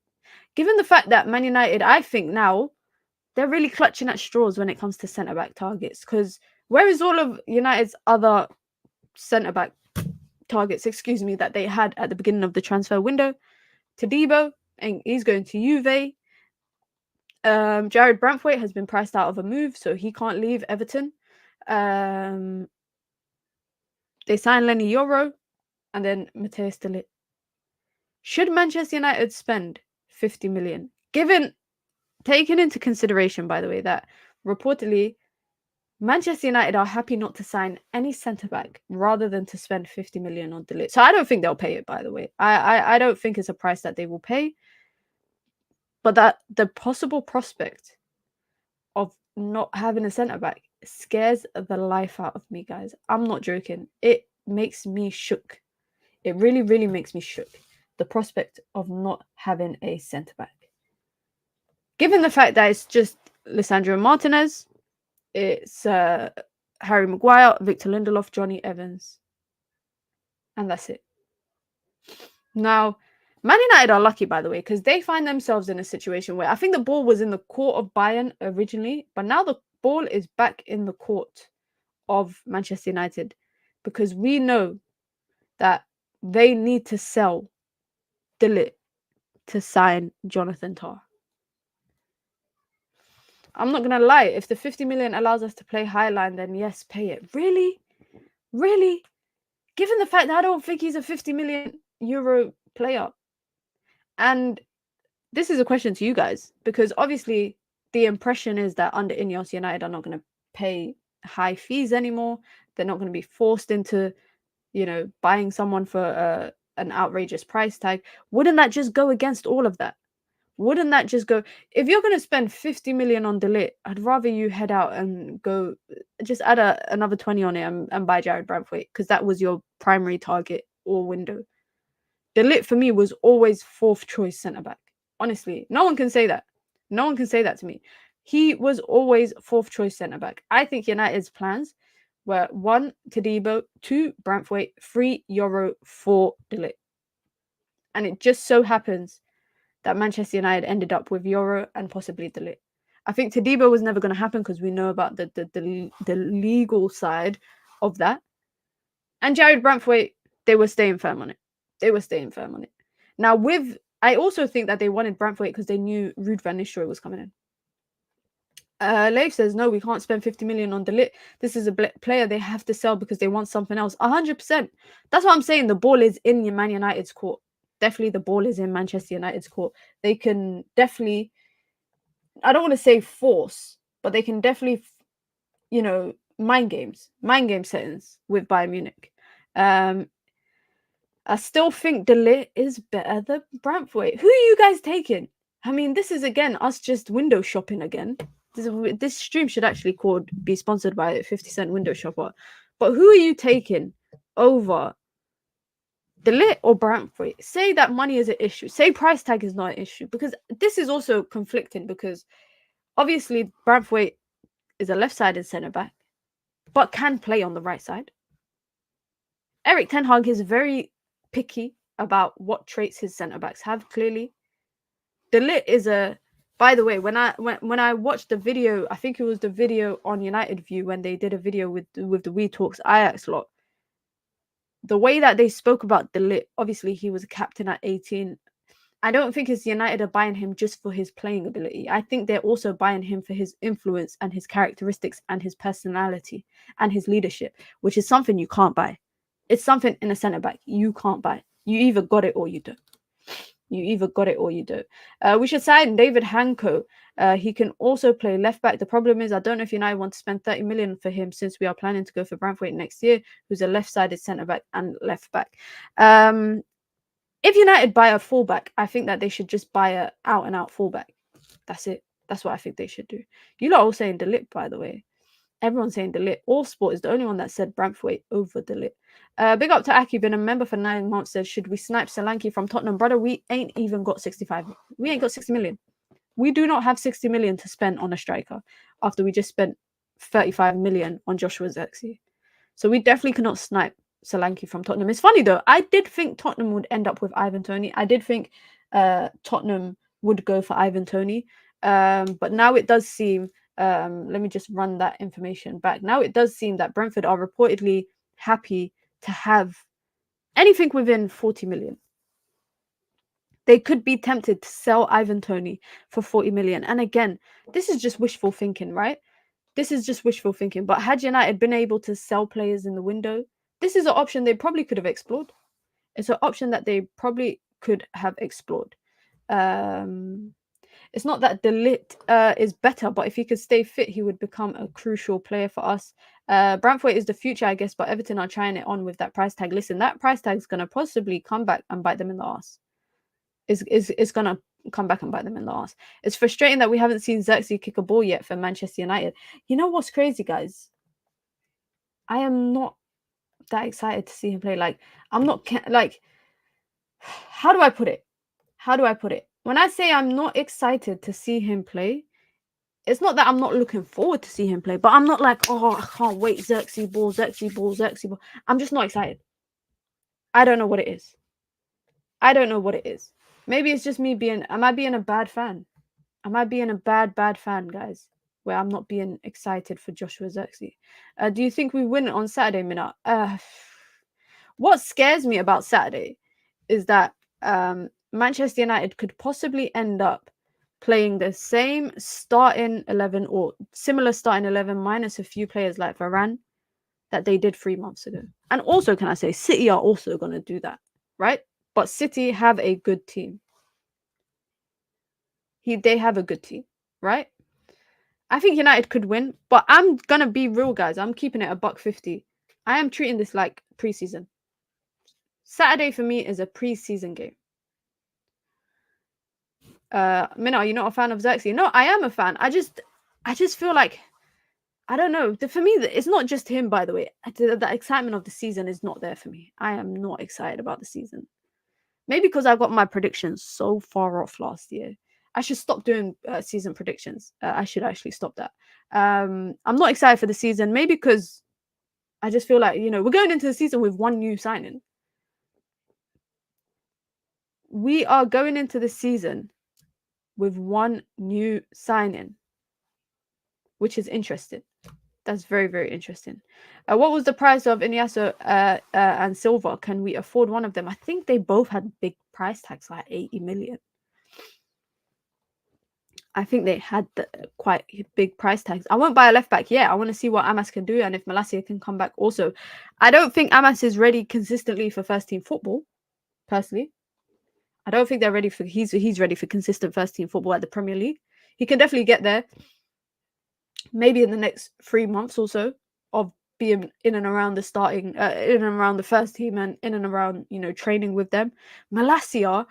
Given the fact that Man United, I think now, they're really clutching at straws when it comes to centre-back targets. Because where is all of United's other centre-back targets, that they had at the beginning of the transfer window? Todibo, and he's going to Juve. Jared Branthwaite has been priced out of a move, so he can't leave Everton. They signed Lenny Yoro and then Matthias de Ligt. Should Manchester United spend 50 million? Taken into consideration, by the way, that reportedly Manchester United are happy not to sign any centre-back rather than to spend 50 million on de Ligt. So I don't think they'll pay it, by the way. I don't think it's a price that they will pay. But that the possible prospect of not having a centre-back scares the life out of me, guys. I'm not joking. It makes me shook. It really, really makes me shook. The prospect of not having a centre-back. Given the fact that it's just Lisandro Martinez, it's Harry Maguire, Victor Lindelof, Johnny Evans. And that's it. Now, Man United are lucky, by the way, because they find themselves in a situation where I think the ball was in the court of Bayern originally, but now the ball is back in the court of Manchester United because we know that they need to sell de Ligt to sign Jonathan Tah. I'm not going to lie. If the 50 million allows us to play Highline, then yes, pay it. Really? Really? Given the fact that I don't think he's a 50 million euro player. And this is a question to you guys, because obviously the impression is that under INEOS, United are not going to pay high fees anymore. They're not going to be forced into, you know, buying someone for an outrageous price tag. Wouldn't that just go against all of that? Wouldn't that just go? If you're going to spend 50 million on Ligt, I'd rather you head out and go just add another 20 on it and buy Jared Branthwaite, because that was your primary target or window. Ligt for me was always 4th choice centre back. Honestly, no one can say that. No one can say that to me. He was always 4th choice centre back. I think United's plans were 1, Todibo, 2, Branthwaite, 3, Euro, 4, Ligt. And it just so happens that Manchester United ended up with Euro and possibly Ligt. I think Todibo was never going to happen because we know about the legal side of that. And Jared Branthwaite, they were staying firm on it. They were staying firm on it. Now, I also think that they wanted Branthwaite because they knew Ruud van Nistelrooy was coming in. Leif says, no, we can't spend 50 million on Ligt. This is a player they have to sell because they want something else. 100%. That's what I'm saying. The ball is in Man United's court. Definitely the ball is in Manchester United's court. They can definitely, I don't want to say force, but they can definitely, mind game settings with Bayern Munich. I still think Ligt is better than Branthwaite. Who are you guys taking? I mean, this is again us just window shopping again. This stream should actually be sponsored by 50 Cent Window Shopper. But who are you taking over Ligt or Branthwaite? Say that money is an issue. Say price tag is not an issue. Because this is also conflicting, because obviously Branthwaite is a left-sided centre-back, but can play on the right side. Erik ten Hag is very picky about what traits his centre-backs have, clearly. Ligt is by the way, when I watched the video, I think it was the video on United View when they did a video with the We Talks Ajax lot. The way that they spoke about Ligt, obviously he was a captain at 18. I don't think it's United are buying him just for his playing ability. I think they're also buying him for his influence and his characteristics and his personality and his leadership, which is something you can't buy. It's something in a centre-back you can't buy. You either got it or you don't. You either got it or you don't. We should sign David Hanko. He can also play left back. The problem is, I don't know if United want to spend 30 million for him, since we are planning to go for Branthwaite next year, who's a left-sided centre-back and left back. If United buy a fullback, I think that they should just buy a out-and-out fullback. That's it. That's what I think they should do. You lot all saying Ligt, by the way. Everyone's saying Ligt. All Sport is the only one that said Branthwaite over Ligt. Big up to Aki, been a member for 9 months, says, should we snipe Solanke from Tottenham? Brother, we ain't even got 65. We ain't got 60 million. We do not have 60 million to spend on a striker after we just spent 35 million on Joshua Zirkzee. So we definitely cannot snipe Solanke from Tottenham. It's funny though. I did think Tottenham would end up with Ivan Toney. I did think Tottenham would go for Ivan Toney. But now it does seem, let me just run that information back. Now it does seem that Brentford are reportedly happy to have anything within 40 million. They could be tempted to sell Ivan Toney for 40 million. And again, this is just wishful thinking, right? This is just wishful thinking. But had United been able to sell players in the window, this is an option they probably could have explored. It's an option that they probably could have explored. It's not that Ligt is better, but if he could stay fit, he would become a crucial player for us. Branthwaite is the future, I guess, but Everton are trying it on with that price tag. Listen, that price tag is going to possibly come back and bite them in the arse. It's going to come back and bite them in the arse. It's frustrating that we haven't seen Zirkzee kick a ball yet for Manchester United. You know what's crazy, guys? I am not that excited to see him play. Like, I'm not, like, how do I put it? How do I put it? When I say I'm not excited to see him play, it's not that I'm not looking forward to see him play, but I'm not like, oh, I can't wait, Zirkzee ball, Zirkzee ball, Zirkzee ball. I'm just not excited. I don't know what it is. I don't know what it is. Maybe it's just me am I being a bad fan? Am I being a bad fan, guys? Where I'm not being excited for Joshua Zirkzee. Do you think we win on Saturday, Mina? What scares me about Saturday is that Manchester United could possibly end up playing the same starting 11 or similar starting 11 minus a few players like Varane that they did 3 months ago. And also, can I say, City are also going to do that, right? But City have a good team. They have a good team, right? I think United could win, but I'm going to be real, guys. I'm keeping it $1.50. I am treating this like preseason. Saturday for me is a preseason game. Minna, are you not a fan of Zirkzee? No, I am a fan. I just feel like, I don't know. For me, it's not just him, by the way. The excitement of the season is not there for me. I am not excited about the season. Maybe because I got my predictions so far off last year. I should stop doing season predictions. I should actually stop that. I'm not excited for the season. Maybe because I just feel like, we're going into the season with one new signing. We are going into the season with one new signing, which is interesting. That's very, very interesting. What was the price of INEOS and Silva? Can we afford one of them? I think they both had big price tags, like 80 million. I think they had quite big price tags. I won't buy a left back yet. I want to see what Amas can do and if Malacia can come back also. I don't think Amas is ready consistently for first team football, personally. I don't think they're ready for he's ready for consistent first team football at the Premier League. He can definitely get there. Maybe in the next 3 months or so of being in and around the starting, in and around the first team and in and around, training with them. Malacia,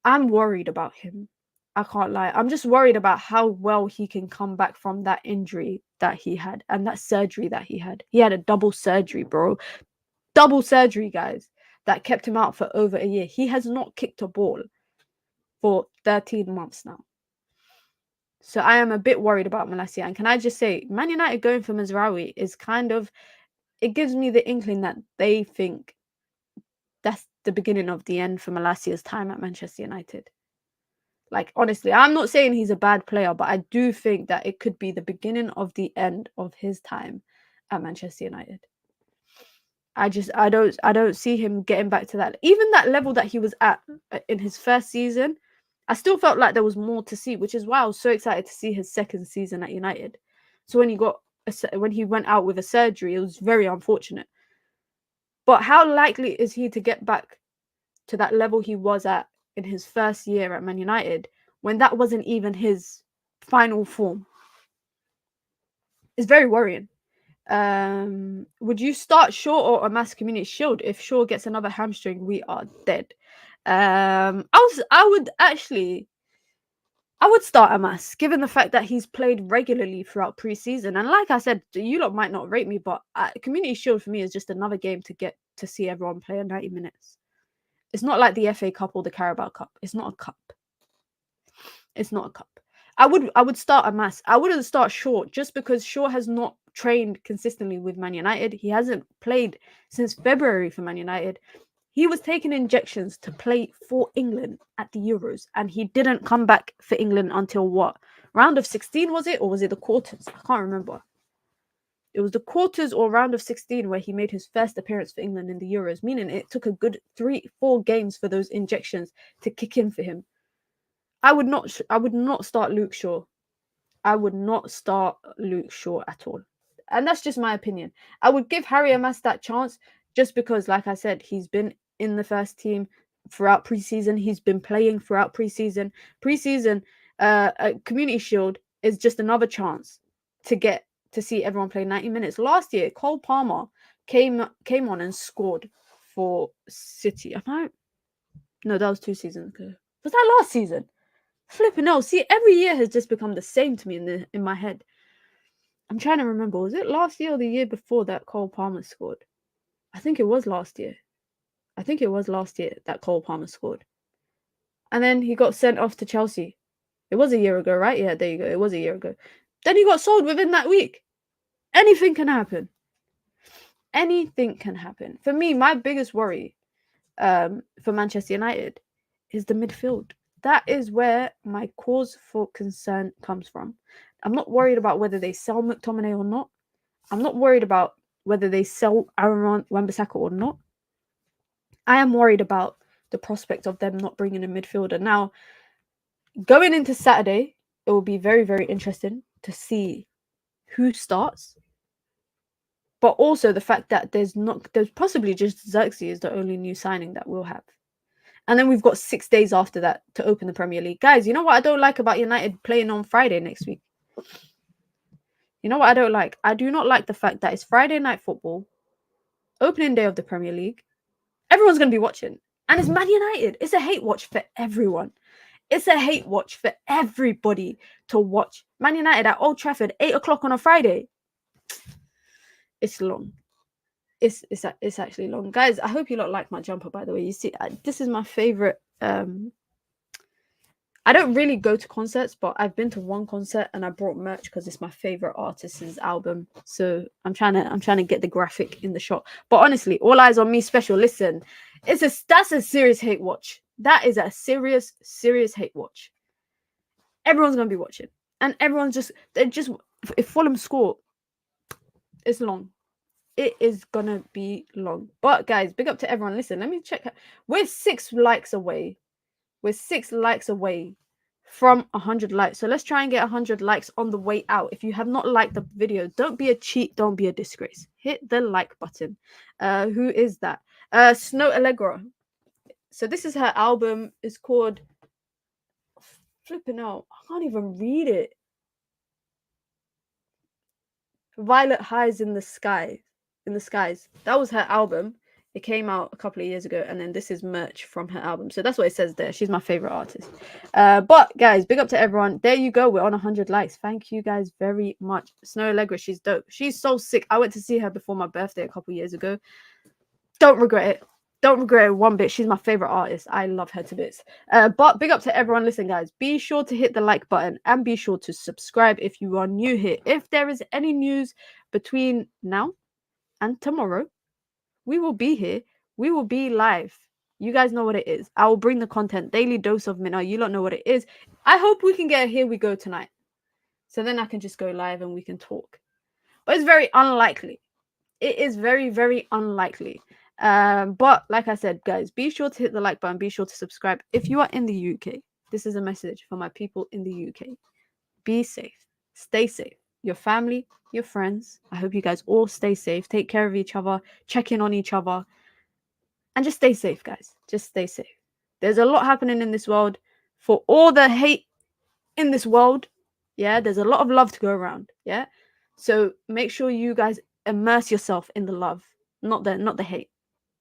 I'm worried about him. I can't lie. I'm just worried about how well he can come back from that injury that he had and that surgery that he had. He had a double surgery, bro. Double surgery, guys, that kept him out for over a year. He has not kicked a ball for 13 months now. So I am a bit worried about Malacia. And can I just say, Man United going for Mazraoui is kind of, it gives me the inkling that they think that's the beginning of the end for Malacia's time at Manchester United. Like, honestly, I'm not saying he's a bad player, but I do think that it could be the beginning of the end of his time at Manchester United. I don't see him getting back to that. Even that level that he was at in his first season, I still felt like there was more to see, which is why I was so excited to see his second season at United. So when he went out with a surgery, it was very unfortunate. But how likely is he to get back to that level he was at in his first year at Man United when that wasn't even his final form? It's very worrying. Would you start Shaw or a mass community shield? If Shaw gets another hamstring, we are dead. I would start Amas, given the fact that he's played regularly throughout preseason. And like I said, you lot might not rate me, but Community Shield for me is just another game to get to see everyone play 90 minutes. It's not like the FA Cup or the Carabao Cup. It's not a cup. It's not a cup. I would start Amas. I wouldn't start Shaw just because Shaw has not trained consistently with Man United. He hasn't played since February for Man United. He was taking injections to play for England at the Euros, and he didn't come back for England until what? Round of 16, was it? Or was it the quarters? I can't remember. It was the quarters or round of 16 where he made his first appearance for England in the Euros, meaning it took a good 3-4 games for those injections to kick in for him. I would not start Luke Shaw. I would not start Luke Shaw at all. And that's just my opinion. I would give Harry Amas that chance just because, like I said, he's been in the first team throughout preseason. He's been playing throughout preseason. Community Shield is just another chance to get to see everyone play 90 minutes. Last year, Cole Palmer came on and scored for City. No, that was 2 seasons ago. Was that last season? Flipping hell. See, every year has just become the same to me in my head. I'm trying to remember. Was it last year or the year before that Cole Palmer scored? I think it was last year. That Cole Palmer scored. And then he got sent off to Chelsea. It was a year ago, right? Yeah, there you go. It was a year ago. Then he got sold within that week. Anything can happen. Anything can happen. For me, my biggest worry for Manchester United is the midfield. That is where my cause for concern comes from. I'm not worried about whether they sell McTominay or not. I'm not worried about whether they sell Wan-Bissaka or not. I am worried about the prospect of them not bringing a midfielder. Now, going into Saturday, it will be very, very interesting to see who starts. But also the fact that there's possibly just Zirkzee is the only new signing that we'll have. And then we've got 6 days after that to open the Premier League. Guys, you know what I don't like about United playing on Friday next week? You know what I don't like? I do not like the fact that it's Friday night football, opening day of the Premier League. Everyone's going to be watching. And it's Man United. It's a hate watch for everyone. It's a hate watch for everybody to watch. Man United at Old Trafford, 8 o'clock on a Friday. It's long. It's actually long. Guys, I hope you lot like my jumper, by the way. You see, this is my favorite. I don't really go to concerts, but I've been to one concert and I brought merch because it's my favorite artist's album. So I'm trying to get the graphic in the shot. But honestly, All Eyes on Me special. Listen, that's a serious hate watch. That is a serious hate watch. Everyone's gonna be watching, and everyone's if Fulham score, it's long. It is gonna be long. But guys, big up to everyone. Listen, let me check. We're 6 likes away. We're 6 likes away from 100 likes. So let's try and get 100 likes on the way out. If you have not liked the video, don't be a cheat. Don't be a disgrace. Hit the like button. Who is that? Snow Allegra. So this is her album. It's called flipping out. I can't even read it. Violet Highs in the Sky. In the Skies. That was her album. It came out a couple of years ago, and then this is merch from her album. So that's what it says there. She's my favorite artist. But guys, big up to everyone. There you go. We're on 100 likes. Thank you guys very much. Snow Allegra, she's dope. She's so sick. I went to see her before my birthday a couple of years ago. Don't regret it. Don't regret it one bit. She's my favorite artist. I love her to bits. But big up to everyone. Listen, guys, be sure to hit the like button and be sure to subscribe if you are new here. If there is any news between now and tomorrow, we will be here. We will be live. You guys know what it is. I will bring the content. Daily dose of Minna. You don't know what it is. I hope we can get a Here We Go tonight. So then I can just go live and we can talk. But it's very unlikely. It is very, very unlikely. But like I said, guys, be sure to hit the like button. Be sure to subscribe. If you are in the UK, this is a message for my people in the UK. Be safe. Stay safe. Your family, your friends. I hope you guys all stay safe. Take care of each other. Check in on each other. And just stay safe, guys. Just stay safe. There's a lot happening in this world. For all the hate in this world, yeah, there's a lot of love to go around. Yeah. So make sure you guys immerse yourself in the love, not the hate.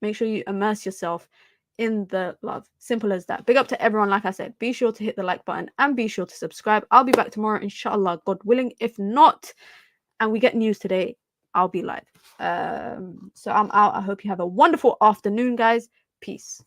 Make sure you immerse yourself in the love. Simple as that. Big up to everyone. Like I said, be sure to hit the like button and be sure to subscribe. I'll be back tomorrow, inshallah, God willing. If not, and we get news today, I'll be live. So I'm out. I hope you have a wonderful afternoon, guys. Peace.